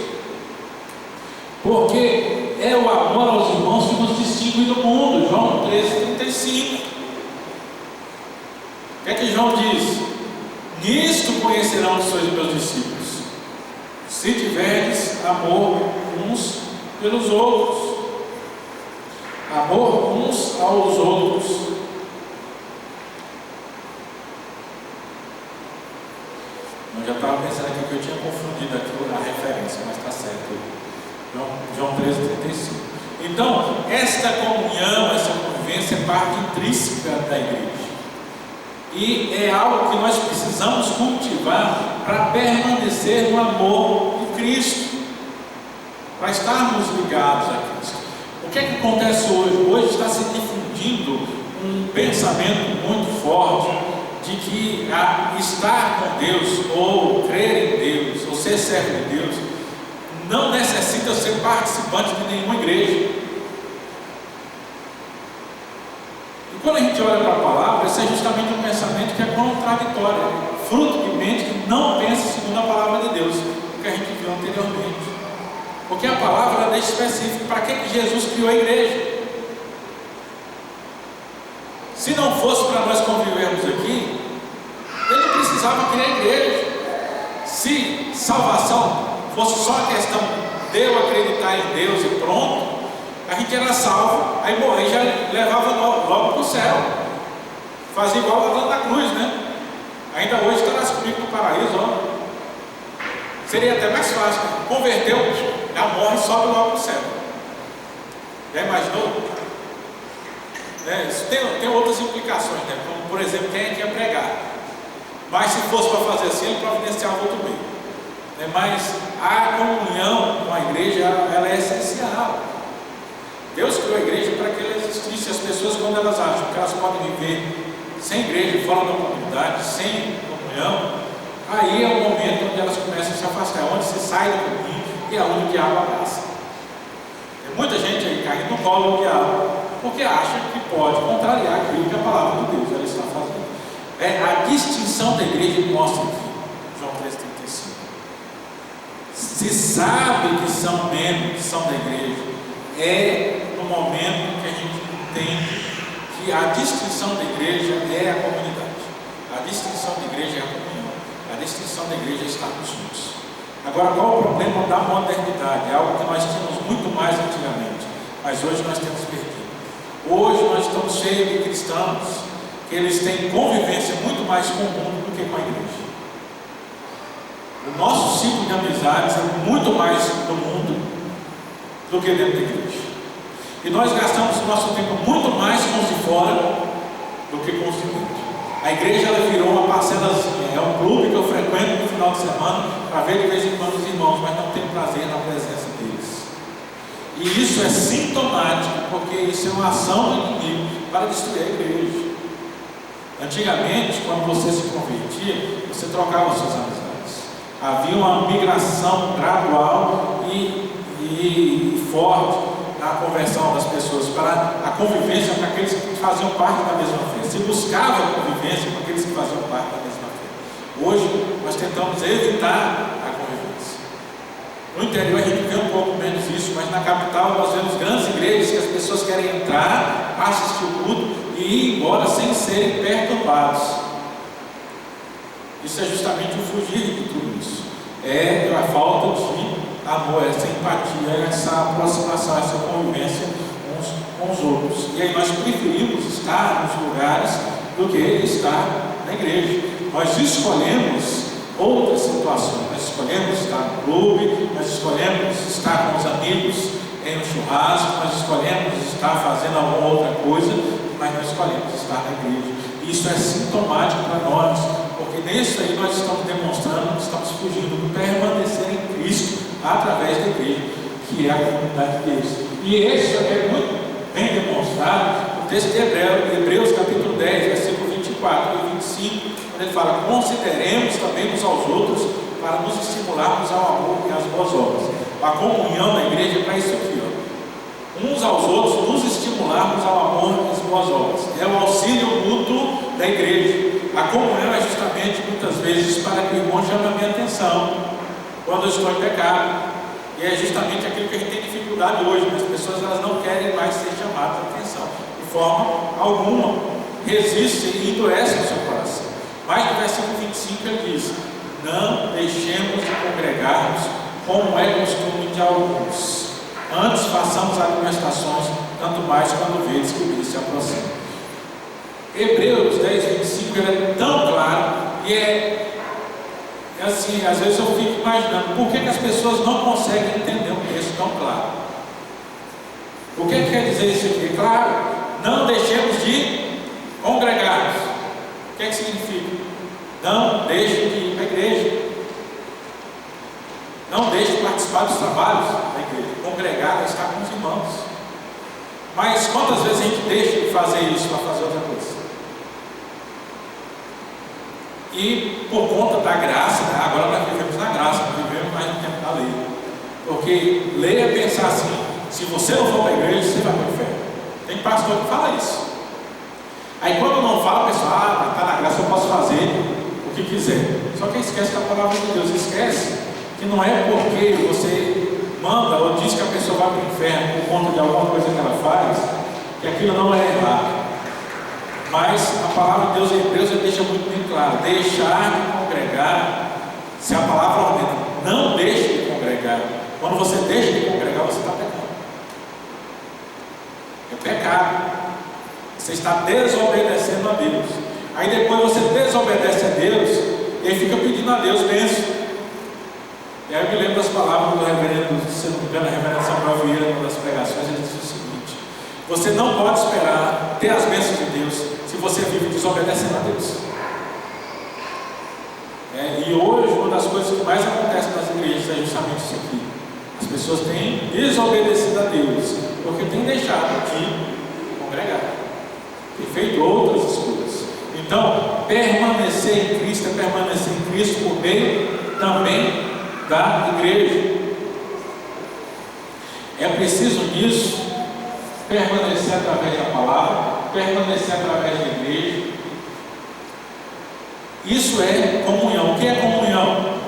Porque é o amor aos irmãos que nos distingue do mundo. João 13,35. O que é que João diz? Nisto conhecerão que sois meus discípulos, se tiverdes amor uns pelos outros. Amor uns aos outros. Eu já estava pensando aqui que eu tinha confundido aqui a referência, mas está certo. João 13,35. Então, esta comunhão, essa convivência é parte intrínseca da igreja. E é algo que nós precisamos cultivar para permanecer no amor de Cristo, para estarmos ligados a Cristo. O que é que acontece hoje? Hoje está se difundindo um pensamento muito forte de que estar com Deus, ou crer em Deus, ou ser servo de Deus, não necessita ser participante de nenhuma igreja. E quando a gente olha para a palavra, esse é justamente um pensamento que é contraditório, fruto de mente que não pensa segundo a palavra de Deus, o que a gente viu anteriormente. Porque a palavra ela deixa específico para que Jesus criou a igreja. Se não fosse para nós convivermos aqui, ele não precisava criar a igreja. Se salvação fosse só a questão de eu acreditar em Deus e pronto, a gente era salvo, aí morrer já levava logo para o céu. Fazia igual a Santa Cruz, né? Ainda hoje está comigo no paraíso, ó. Seria até mais fácil. Converteu, já morre e sobe logo para o céu. Já imaginou? Isso tem outras implicações, né? Como, por exemplo, quem é que ia pregar. Mas se fosse para fazer assim, ele providenciava outro meio. Mas a comunhão com a igreja, ela é essencial. Deus criou a igreja para que ela existisse. As pessoas, quando elas acham que elas podem viver sem igreja, fora da comunidade, sem comunhão, aí é o momento onde elas começam a se afastar, onde se sai do caminho e é onde o diabo abraça. Tem muita gente aí caindo no colo do diabo, porque acha que pode contrariar aquilo que a palavra de Deus ela está fazendo. A distinção da igreja mostra aqui, João 3,35. Se sabe que são membros, que são da igreja, é no momento que a gente entende que a distinção da igreja é a comunidade, a distinção da igreja é a comunhão, a distinção da igreja é estarmos juntos. Agora, qual é o problema da modernidade? É algo que nós tínhamos muito mais antigamente, mas hoje nós temos perdido. Hoje nós estamos cheios de cristãos que eles têm convivência muito mais com o mundo do que com a igreja. O nosso ciclo de amizades é muito mais do mundo do que dentro da igreja. E nós gastamos o nosso tempo muito mais com os de fora do que com os de dentro. A igreja ela virou uma parcelazinha, é um clube que eu frequento no final de semana para ver de vez em quando os irmãos, mas não tenho prazer na presença deles. E isso é sintomático, porque isso é uma ação do inimigo para destruir a igreja. Antigamente, quando você se convertia, você trocava suas amizades. Havia uma migração gradual e forte na conversão das pessoas para a convivência com aqueles que faziam parte da mesma fé. Se buscava a convivência com aqueles que faziam parte da mesma fé. Hoje, nós tentamos evitar a convivência. No interior, a gente vê um pouco menos isso, mas na capital, nós vemos grandes igrejas que as pessoas querem entrar, assistir o culto e ir embora sem serem perturbados. Isso é justamente o fugir de tudo isso. É a falta de amor, essa empatia, essa aproximação, essa convivência uns com os outros. E aí nós preferimos estar nos lugares do que estar na igreja. Nós escolhemos outras situações. Nós escolhemos estar no clube, nós escolhemos estar com os amigos em um churrasco, nós escolhemos estar fazendo alguma outra coisa, mas nós escolhemos estar na igreja. Isso é sintomático para nós, porque nisso aí nós estamos demonstrando que estamos fugindo do permanecer em Cristo através da igreja, que é a comunidade de Deus. E isso é muito bem demonstrado no texto de Hebreus capítulo 10, versículo 24 e 25, quando ele fala: consideremos também uns aos outros para nos estimularmos ao amor e às boas obras. A comunhão da igreja é para isso aqui, ó. Uns aos outros, nos estimularmos ao amor e às boas obras. É o auxílio mútuo da igreja. A comunhão é justamente, muitas vezes, para que o irmão chame a minha atenção quando eu estou em pecado. E é justamente aquilo que a gente tem que dificuldade hoje, né? As pessoas elas não querem mais ser chamadas a atenção, de forma alguma, resistem e endurecem o seu coração. Mas no versículo 25 ele diz: não deixemos de congregarmos, como é costume de alguns. Antes façamos admoestações, tanto mais quando vedes que o dia se aproxima. Hebreus 10, 25 ele é tão claro e é assim, às vezes eu fico imaginando por que as pessoas não conseguem entender um texto tão claro. O que quer dizer isso aqui? Claro, não deixemos de congregar. O que significa? Não deixe de ir para a igreja. Não deixe de participar dos trabalhos da igreja. Congregar é estar com os irmãos. Mas quantas vezes a gente deixa de fazer isso para fazer outra coisa? E por conta da graça, né? Agora nós vivemos na graça, não vivemos mais no tempo da lei. Porque lei é pensar assim: se você não for para a igreja, você vai para o inferno. Tem pastor que fala isso. Aí quando não fala, o pessoal, está na graça, eu posso fazer o que quiser. Só que esquece da palavra de Deus, esquece que não é porque você manda ou diz que a pessoa vai para o inferno por conta de alguma coisa que ela faz, que aquilo não é errado. Mas a palavra de Deus em Hebreus deixa muito bem claro: deixar de congregar. Se a palavra ordena, não deixe de congregar. Quando você deixa de congregar, você está pecando. É pecado. Você está desobedecendo a Deus. Aí depois você desobedece a Deus e aí fica pedindo a Deus bênção. E aí eu me lembro das palavras do reverendo, se não me engano, a reverenda Samuel Vieira, numa das pregações, ele disse o seguinte: você não pode esperar ter as bênçãos de Deus se você vive desobedecendo a Deus. E hoje uma das coisas que mais acontece nas igrejas é justamente isso aqui: as pessoas têm desobedecido a Deus porque têm deixado de congregar, têm feito outras escolhas. Então, permanecer em Cristo é permanecer em Cristo por meio também da igreja. É preciso nisso permanecer através da palavra, permanecer através da igreja. Isso é comunhão. O que é comunhão?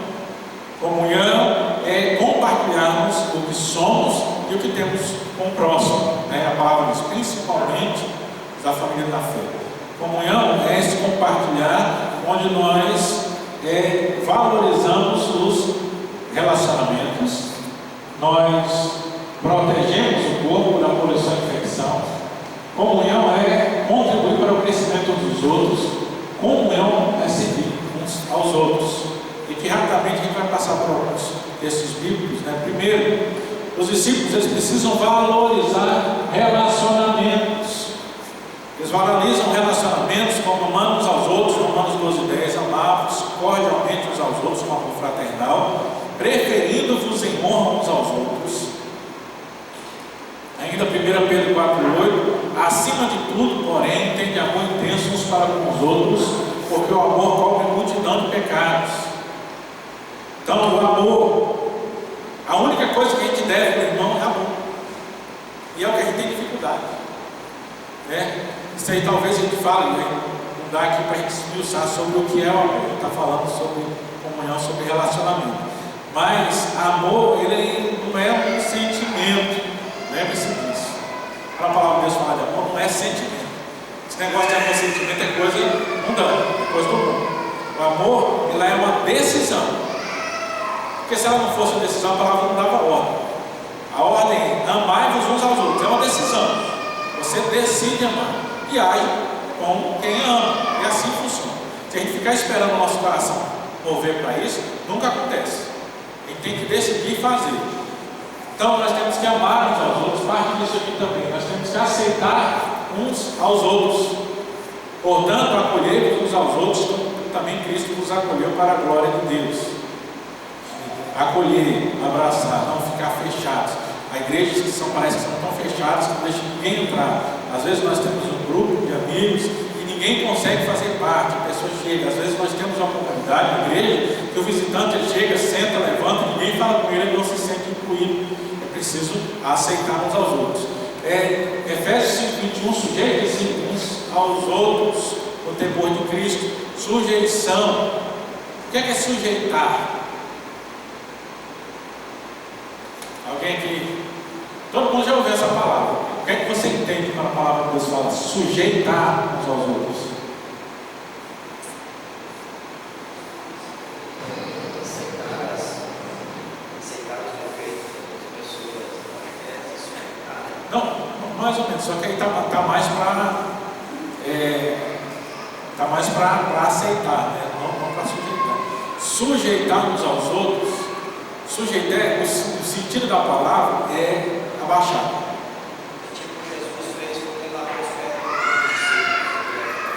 Comunhão é compartilharmos o que somos e o que temos com o próximo, né? A palavra diz, principalmente da família da fé. Comunhão é esse compartilhar onde nós valorizamos os relacionamentos, nós protegemos o corpo da poluição e infecção. Comunhão é contribuir para o crescimento dos outros. Comunhão é servir uns aos outros. E que rapidamente a gente vai passar por alguns textos bíblicos, né? Primeiro, os discípulos eles precisam valorizar relacionamentos. Eles valorizam relacionamentos como amando uns aos outros, Romanos 12:10, amar-vos cordialmente uns aos outros com amor fraternal, preferindo-vos em honra uns aos outros. Ainda 1 Pedro 4:8, acima de tudo, porém, tende amor intenso uns para com os outros, porque o amor cobre multidão de pecados. Então, o amor, a única coisa que a gente deve para o irmão é amor. E é o que a gente tem dificuldade, né? Isso aí talvez a gente fale, né? Não dá aqui para a gente esmiuçar sobre o que é o amor. A gente está falando sobre comunhão, sobre relacionamento. Mas amor, ele não é um sentimento. Lembre-se disso. Quando a palavra de Deus fala de amor, não é sentimento. Esse negócio de amor e sentimento é coisa mundana, é coisa do mundo. O amor, ele é uma decisão. Porque se ela não fosse uma decisão, a palavra não dava ordem. A ordem é amai-vos uns aos outros. É uma decisão. Você decide amar e age com quem ama. E assim funciona. Se a gente ficar esperando o nosso coração mover para isso, nunca acontece. A gente tem que decidir fazer. Então nós temos que amar uns aos outros. Parte disso aqui também. Nós temos que aceitar uns aos outros. Portanto, acolhei-vos uns aos outros, como também Cristo vos acolheu para a glória de Deus. Acolher, abraçar, não ficar fechados. Há igrejas que parece que são tão fechadas que não deixam ninguém entrar. Às vezes nós temos um grupo de amigos e ninguém consegue fazer parte. A pessoa chega, às vezes nós temos uma comunidade, uma igreja, que o visitante ele chega, senta, levanta, ninguém fala com ele, ele não se sente incluído. É preciso aceitar uns aos outros. Efésios 5:21, sujeitem-se uns aos outros no temor de Cristo. Sujeição. O que é sujeitar? Alguém aqui Todo mundo já ouviu essa palavra. O que é que você entende quando a palavra de Deus fala sujeitar uns aos outros? Não, mais ou menos, só que aí está mais para aceitar, né? Não para sujeitar. Sujeitar uns aos outros, sujeitar, o sentido da palavra é abaixar.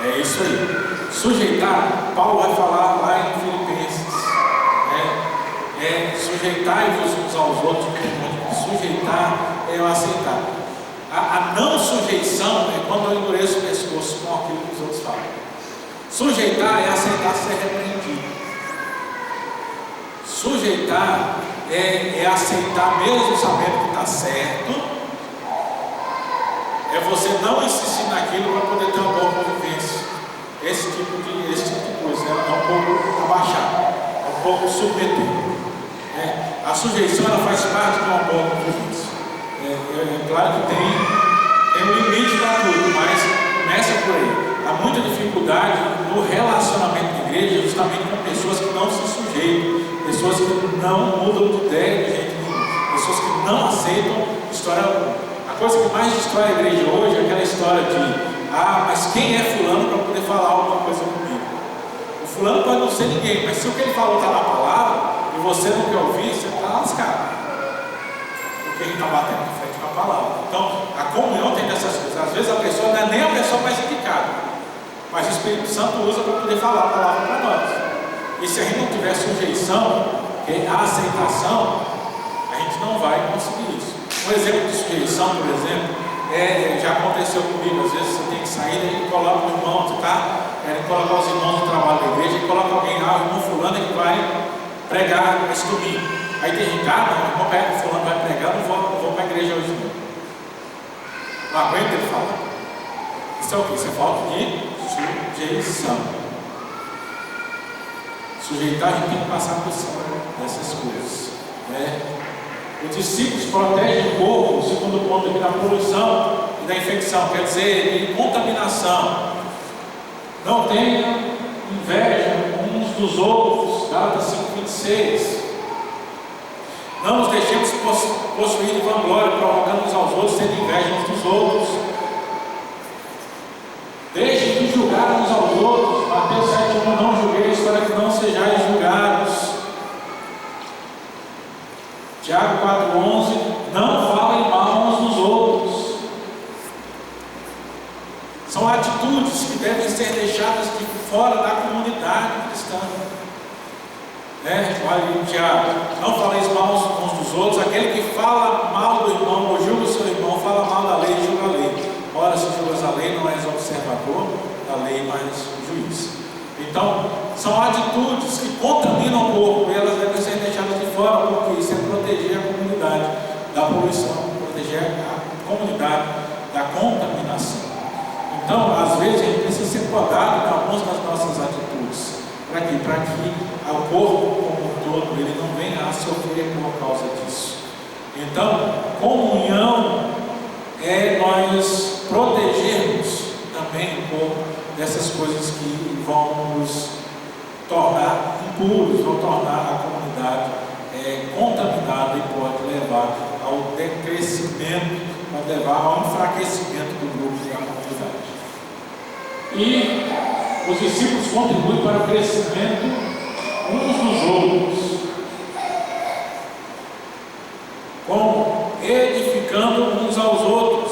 É isso aí. Sujeitar, Paulo vai falar lá em Filipenses, sujeitai-vos uns aos outros. Sujeitar é o aceitar. A não sujeição é quando eu endureço o pescoço com aquilo que os outros falam. Sujeitar é aceitar ser repreendido. Sujeitar é aceitar mesmo sabendo que está certo. É você não insistir naquilo para poder ter uma boa convivência. Esse tipo de coisa é um pouco abaixar, é um pouco submeter. A sujeição ela faz parte de uma boa convivência. É claro que tem um limite para tudo, mas começa por aí. Há muita dificuldade no relacionamento da igreja, justamente com pessoas que não se sujeitam, pessoas que não mudam de ideia de jeito nenhum, pessoas que não aceitam história alguma. A coisa que mais destrói a igreja hoje é aquela história de mas quem é fulano para poder falar alguma coisa comigo? O fulano pode não ser ninguém, mas se o que ele falou está na palavra e você não quer ouvir, você está lascado. Porque a gente está batendo de frente com a palavra. Então, a comunhão tem dessas coisas. Às vezes a pessoa não é nem a pessoa mais indicada, mas o Espírito Santo usa para poder falar a palavra para nós. E se a gente não tiver sujeição, que é a aceitação, a gente não vai conseguir isso. Um exemplo de sujeição, por exemplo, já aconteceu comigo. Às vezes você tem que sair e coloca o irmão, colocar os irmãos do trabalho da igreja e coloca alguém lá, o irmão fulano que vai pregar esse domingo. Aí tem gente, o irmão fulano vai pregar, não vou para a igreja hoje não aguenta ele falar. Isso é o que? Isso é falta de sujeição. Sujeitar, a gente tem que passar por cima dessas coisas, Os discípulos protegem o corpo, segundo ponto aqui, da poluição e da infecção, quer dizer, de contaminação. Não tenha inveja uns dos outros, Gálatas 5:26. Não nos deixemos possuir de vanglória, provocando uns aos outros, tendo inveja uns dos outros. Deixem de julgar uns aos outros. Mateus 7:1, não julgueis para que não sejais julgados. Tiago 4:11, não falem mal uns dos outros. São atitudes que devem ser deixadas de fora da comunidade cristã. Olha, Tiago, não faleis mal uns dos outros. Aquele que fala mal do irmão ou julga o seu irmão, fala mal da lei e julga a lei. Ora, se julgas a lei, não és observador da lei, mas juiz. Então, são atitudes que contaminam o corpo, e elas devem ser deixadas de fora, porque isso é proteger a comunidade da poluição, proteger a comunidade da contaminação. Então, às vezes, a gente precisa ser podado em algumas das nossas atitudes. Para quê? Para que o corpo como um todo ele não venha a sofrer por causa disso. Então, comunhão é nós protegermos também o corpo dessas coisas que vão nos tornar impuros, vão tornar a comunidade contaminada e pode levar ao decrescimento, pode levar ao enfraquecimento do grupo e da comunidade. E os discípulos contribuem para o crescimento uns dos outros. Como? Edificando uns aos outros.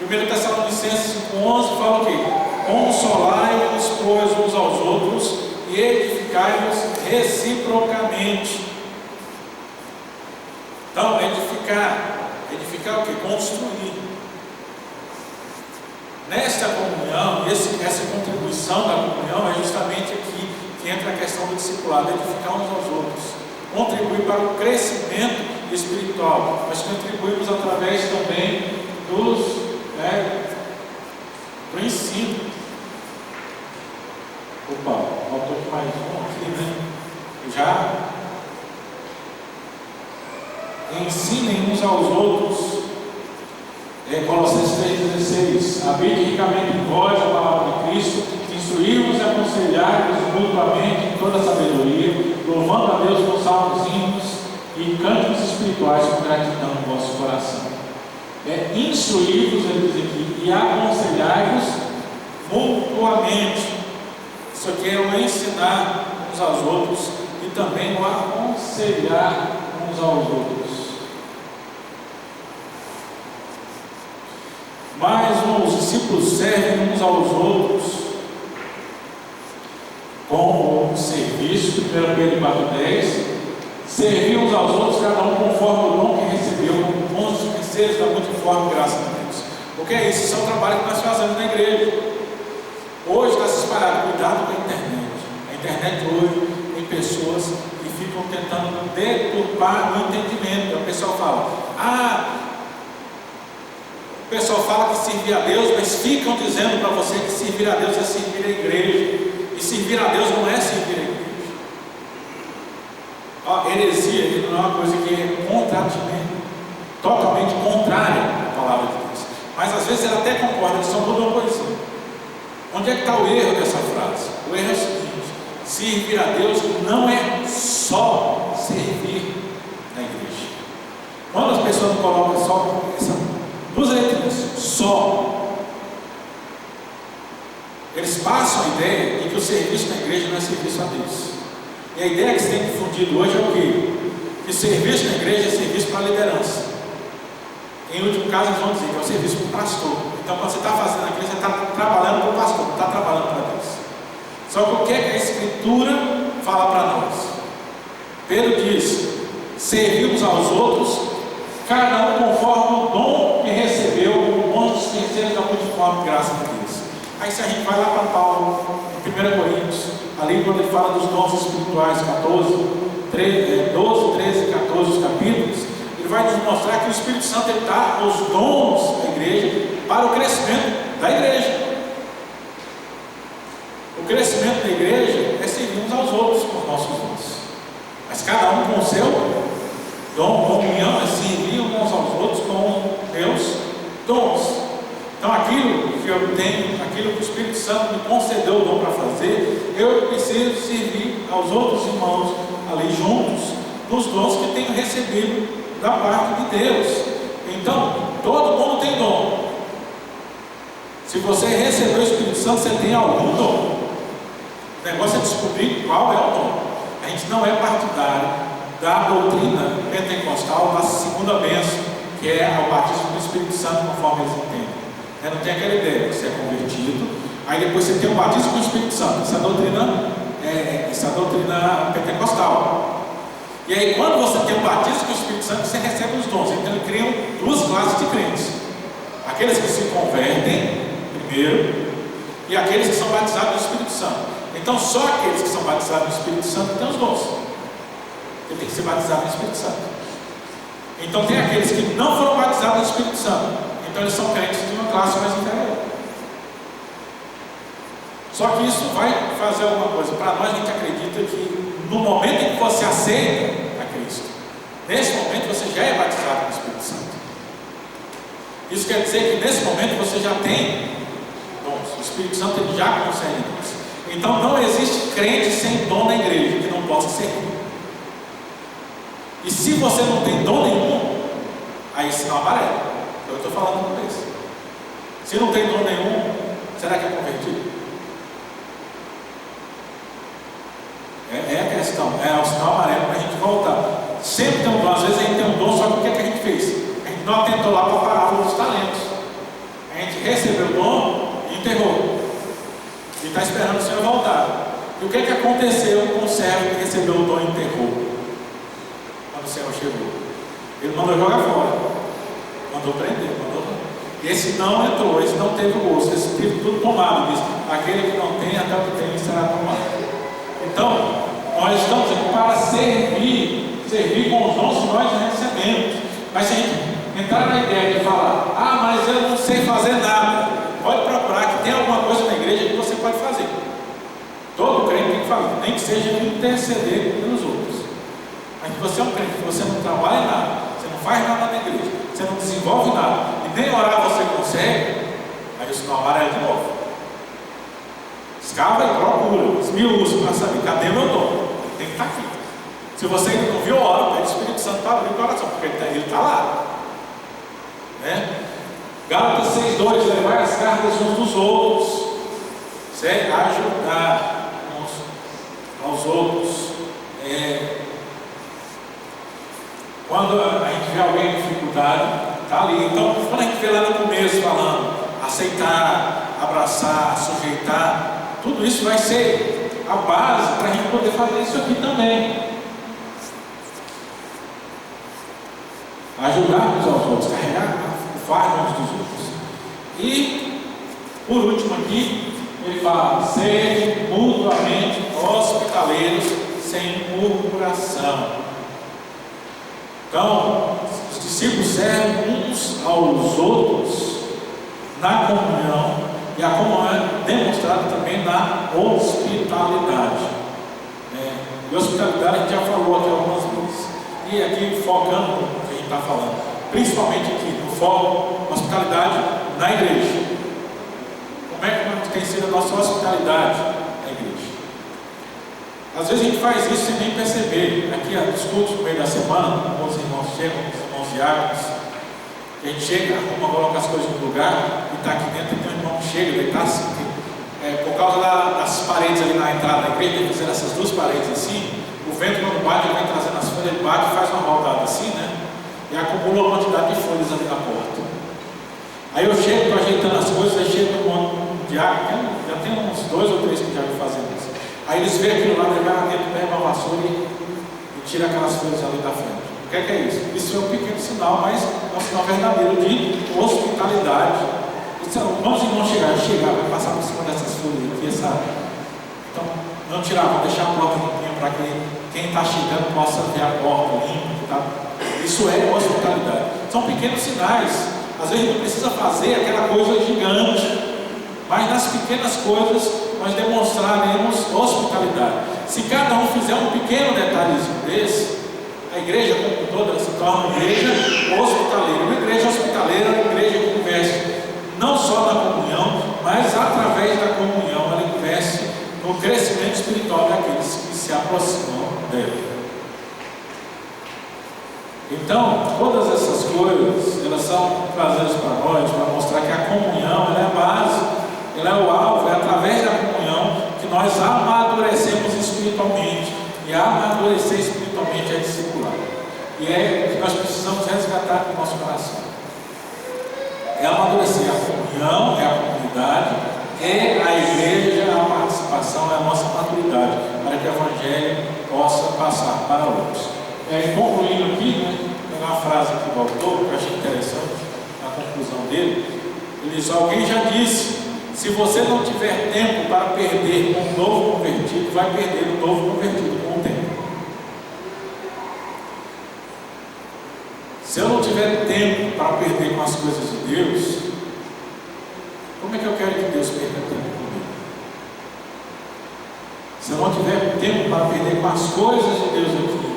1 Tessalonicenses 5:11 fala o quê? Consolai-vos, pois, uns aos outros e edificai-vos reciprocamente. Então, edificar o quê? Construir. Nesta comunhão, essa contribuição da comunhão é justamente aqui que entra a questão do discipulado, edificar uns aos outros, contribuir para o crescimento espiritual. Nós contribuímos através também do ensino. Opa, faltou mais um aqui, Já ensinem uns aos outros. Colossenses 3,16: habite ricamente em vós a palavra de Cristo, instruí-vos e aconselhai-vos mutuamente em toda a sabedoria, louvando a Deus com salmos, hinos e cânticos espirituais com gratidão no vosso coração. Instruí-vos, ele diz aqui, e aconselhai-vos mutuamente. Isso aqui é o ensinar uns aos outros e também o aconselhar uns aos outros. Mas os discípulos servem uns aos outros com o serviço, 1 Pedro 4,10, servir uns aos outros, cada um conforme o dom que recebeu, com bons terceiros da multiforme graça de Deus. O que é isso? Isso é um trabalho que nós fazemos na igreja. Hoje está se espalhado, cuidado com a internet. A internet hoje tem pessoas que ficam tentando deturpar o entendimento. O pessoal fala que servir a Deus, mas ficam dizendo para você que servir a Deus é servir a igreja. E servir a Deus não é servir a igreja. Heresia não é uma coisa que é totalmente contrária à palavra de Deus. Mas às vezes ela até concorda, ele só muda uma coisinha. Onde é que está o erro dessa frase? O erro é o seguinte: servir a Deus não é só servir na igreja. Quando as pessoas não colocam só duas letrinhas, só, eles passam a ideia de que o serviço na igreja não é serviço a Deus. E a ideia que se tem difundido hoje é o quê? Que serviço na igreja é serviço para a liderança. Em último caso, eles vão dizer que é o serviço para o pastor. Então, quando você está fazendo aquilo, você está trabalhando para o pastor, não está trabalhando para Deus. Só que o que é que a Escritura fala para nós? Pedro diz: servir uns aos outros, cada um conforme o dom que recebeu, com bons terceiros da multiforme graça de Deus. Aí, se a gente vai lá para Paulo, em 1 Coríntios, ali quando ele fala dos dons espirituais, 12, 13 e 14 os capítulos, ele vai nos mostrar que o Espírito Santo dá os dons da igreja para o crescimento da igreja. O crescimento da igreja é servir uns aos outros com os nossos dons, mas cada um com o seu dom. Comunhão é servir uns aos outros com meus dons. Então, aquilo que eu tenho, aquilo que o Espírito Santo me concedeu o dom para fazer, eu preciso servir aos outros irmãos ali juntos, nos dons que tenho recebido da parte de Deus. Então, todo mundo tem dom. Se você recebeu o Espírito Santo, você tem algum dom. O negócio é descobrir qual é o dom. A gente não é partidário da doutrina pentecostal da segunda bênção, que é o batismo do Espírito Santo, conforme eles entendem. Não tem aquela ideia, você é convertido, aí depois você tem o batismo com o Espírito Santo. Essa é a doutrina pentecostal. E aí, quando você tem o batismo com o Espírito Santo, você recebe os dons. Então, eles criam duas classes de crentes: aqueles que se convertem primeiro e aqueles que são batizados no Espírito Santo. Então, só aqueles que são batizados no Espírito Santo têm os dons. Ele tem que ser batizado no Espírito Santo. Então, tem aqueles que não foram batizados no Espírito Santo. Então, eles são crentes de uma classe mais inferior. Só que isso vai fazer alguma coisa. Para nós, a gente acredita que no momento em que você aceita a Cristo, nesse momento você já é batizado no Espírito Santo. Isso quer dizer que nesse momento você já tem dons. O Espírito Santo ele já concede dons. Então, não existe crente sem dom na igreja que não possa servir. E se você não tem dom nenhum, aí sinal amarelo. Eu estou falando com vocês. Se não tem dom nenhum, será que é convertido? É a questão, é o sinal amarelo para a gente voltar. Sempre tem um dom, às vezes a gente tem um dom, só que o que é que a gente fez? A gente não atentou lá para a parábola dos talentos. A gente recebeu o dom e enterrou. E está esperando o Senhor voltar. E o que é que aconteceu com o servo que recebeu o dom e enterrou? Quando o Senhor chegou, ele mandou jogar fora. Mandou prender, E esse não entrou, esse não teve gosto, esse teve tudo tomado. Diz: aquele que não tem, até o que tem será tomado. Então, nós estamos aqui para servir com os dons que nós recebemos. Mas se a gente entrar na ideia de falar: mas eu não sei fazer nada, pode procurar que tem alguma coisa na igreja que você pode fazer. Todo crente tem que fazer, nem que seja interceder pelos outros. Mas que você é um crente, que você não trabalha nada, você nem orar você consegue, aí o sinal amarelo de novo. Escava e procura, esmiuça para saber, cadê meu dom? Ele tem que estar aqui. Se você ainda não viu, ora, pede o Espírito Santo para abrir o coração, porque ele está lá. Né? Gálatas 6,2, levar as cargas uns dos outros, certo? Ajudar uns aos outros. Quando a gente vê alguém em dificuldade, está ali. Então, quando a gente vê lá no começo falando, aceitar, abraçar, sujeitar, tudo isso vai ser a base para a gente poder fazer isso aqui também. Ajudar uns aos outros, carregar o fardo uns dos outros. E, por último aqui, ele fala, sejam mutuamente hospitaleiros sem murmuração. Então, os discípulos servem uns aos outros na comunhão, e a comunhão é demonstrada também na hospitalidade. E hospitalidade a gente já falou aqui algumas vezes. E aqui focando no que a gente está falando, principalmente aqui no foco, hospitalidade na igreja. Como é que tem sido a nossa hospitalidade na igreja? Às vezes a gente faz isso sem nem perceber. Aqui nos cultos no meio da semana, quando os irmãos chegam, os irmãos diáconos, a gente chega, arruma, coloca as coisas no lugar e está aqui dentro, e tem um irmão que chega, ele está assim, por causa das paredes ali na entrada da igreja, fazendo essas duas paredes assim, o vento quando bate, ele vem trazendo as folhas, ele bate e faz uma rodada assim, né? E acumula uma quantidade de folhas ali na porta. Aí eu chego, estou ajeitando as coisas, aí chega um diácono, já tem uns 2 ou 3 que já vem fazendo isso. Aí eles veem aquilo lá, ele vai lá dentro, pega uma vassoura e tira aquelas folhas ali da frente. O que é isso? Isso é um pequeno sinal, mas é um sinal verdadeiro de hospitalidade. Vamos irmãos chegar, vai passar por cima dessas folhas aqui, sabe? Então, não tirar, vou deixar a porta limpinha para que quem está chegando possa ver a porta limpa, tá? Isso é hospitalidade. São pequenos sinais. Às vezes não precisa fazer aquela coisa gigante, mas nas pequenas coisas nós demonstraremos hospitalidade. Se cada um fizer um pequeno detalhezinho desse, a igreja como toda ela se torna uma igreja hospitaleira. Uma igreja hospitaleira é uma igreja que investe não só na comunhão, mas através da comunhão ela investe no crescimento espiritual daqueles que se aproximam dela. Então, todas essas coisas, elas são trazidas para nós, para mostrar que a comunhão ela é a base, ela é o alvo, é através da comunhão que nós amadurecemos espiritualmente, e amadurecer espiritualmente é discipular. E é o que nós precisamos resgatar do nosso coração. É amadurecer a comunhão, é a comunidade, é a igreja, a participação, é a nossa maturidade, para que o Evangelho possa passar para outros. Concluindo aqui, né, tem uma frase que voltou, que eu achei interessante, na conclusão dele. Ele diz: alguém já disse, se você não tiver tempo para perder com um novo convertido, vai perder o novo convertido com o tempo. Se eu não tiver tempo para perder com as coisas de Deus, como é que eu quero que Deus perca tempo comigo? Se eu não tiver tempo para perder com as coisas de Deus aqui,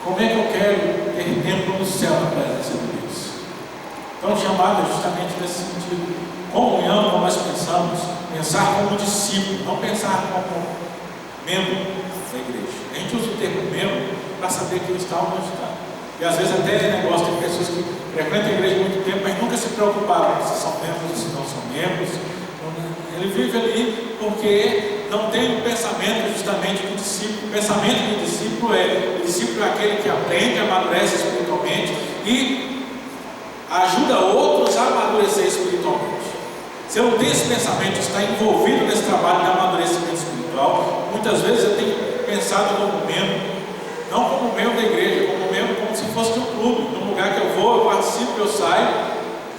como é que eu quero ter tempo no céu na presença de Deus? Então, o chamado é justamente nesse sentido. Comunhão, como nós pensamos, pensar como discípulo, não pensar como membro da igreja. A gente usa o termo membro para saber que ele está onde está. E às vezes até esse negócio, tem pessoas que frequentam a igreja há muito tempo, mas nunca se preocuparam se são membros ou se não são membros. Ele vive ali porque não tem um pensamento justamente do discípulo. O pensamento do discípulo o discípulo é aquele que aprende, amadurece espiritualmente e ajuda outros a amadurecer espiritualmente. Se eu não tenho esse pensamento de estar envolvido nesse trabalho de amadurecimento espiritual, muitas vezes eu tenho pensado como membro, não como membro da igreja, como membro como se fosse de um clube. No lugar que eu vou, eu participo, eu saio,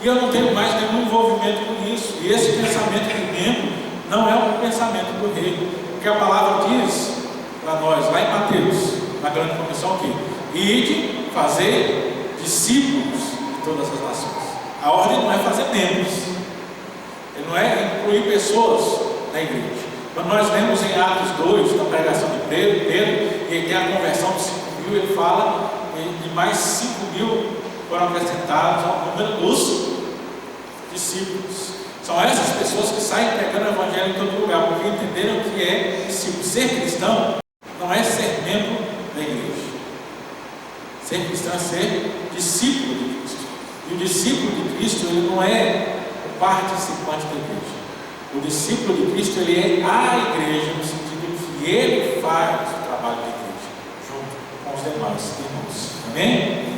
e eu não tenho mais nenhum envolvimento com isso. E esse pensamento de membro não é um pensamento do rei. Porque a palavra diz para nós, lá em Mateus, na grande comissão aqui: ide, fazer discípulos de todas as nações. A ordem não é fazer membros, ele não é incluir pessoas na igreja. Quando nós lemos em Atos 2, na pregação de Pedro, e tem a conversão de 5.000, ele fala de mais 5.000 foram acrescentados ao número dos discípulos. São essas pessoas que saem pregando o evangelho em todo lugar, porque entenderam que é discípulo. Ser cristão não é ser membro da igreja. Ser cristão é ser discípulo de Cristo. E o discípulo de Cristo, ele não é o participante da igreja. O discípulo de Cristo, ele é a igreja, no sentido que ele faz o trabalho da igreja, junto com os demais irmãos. Amém?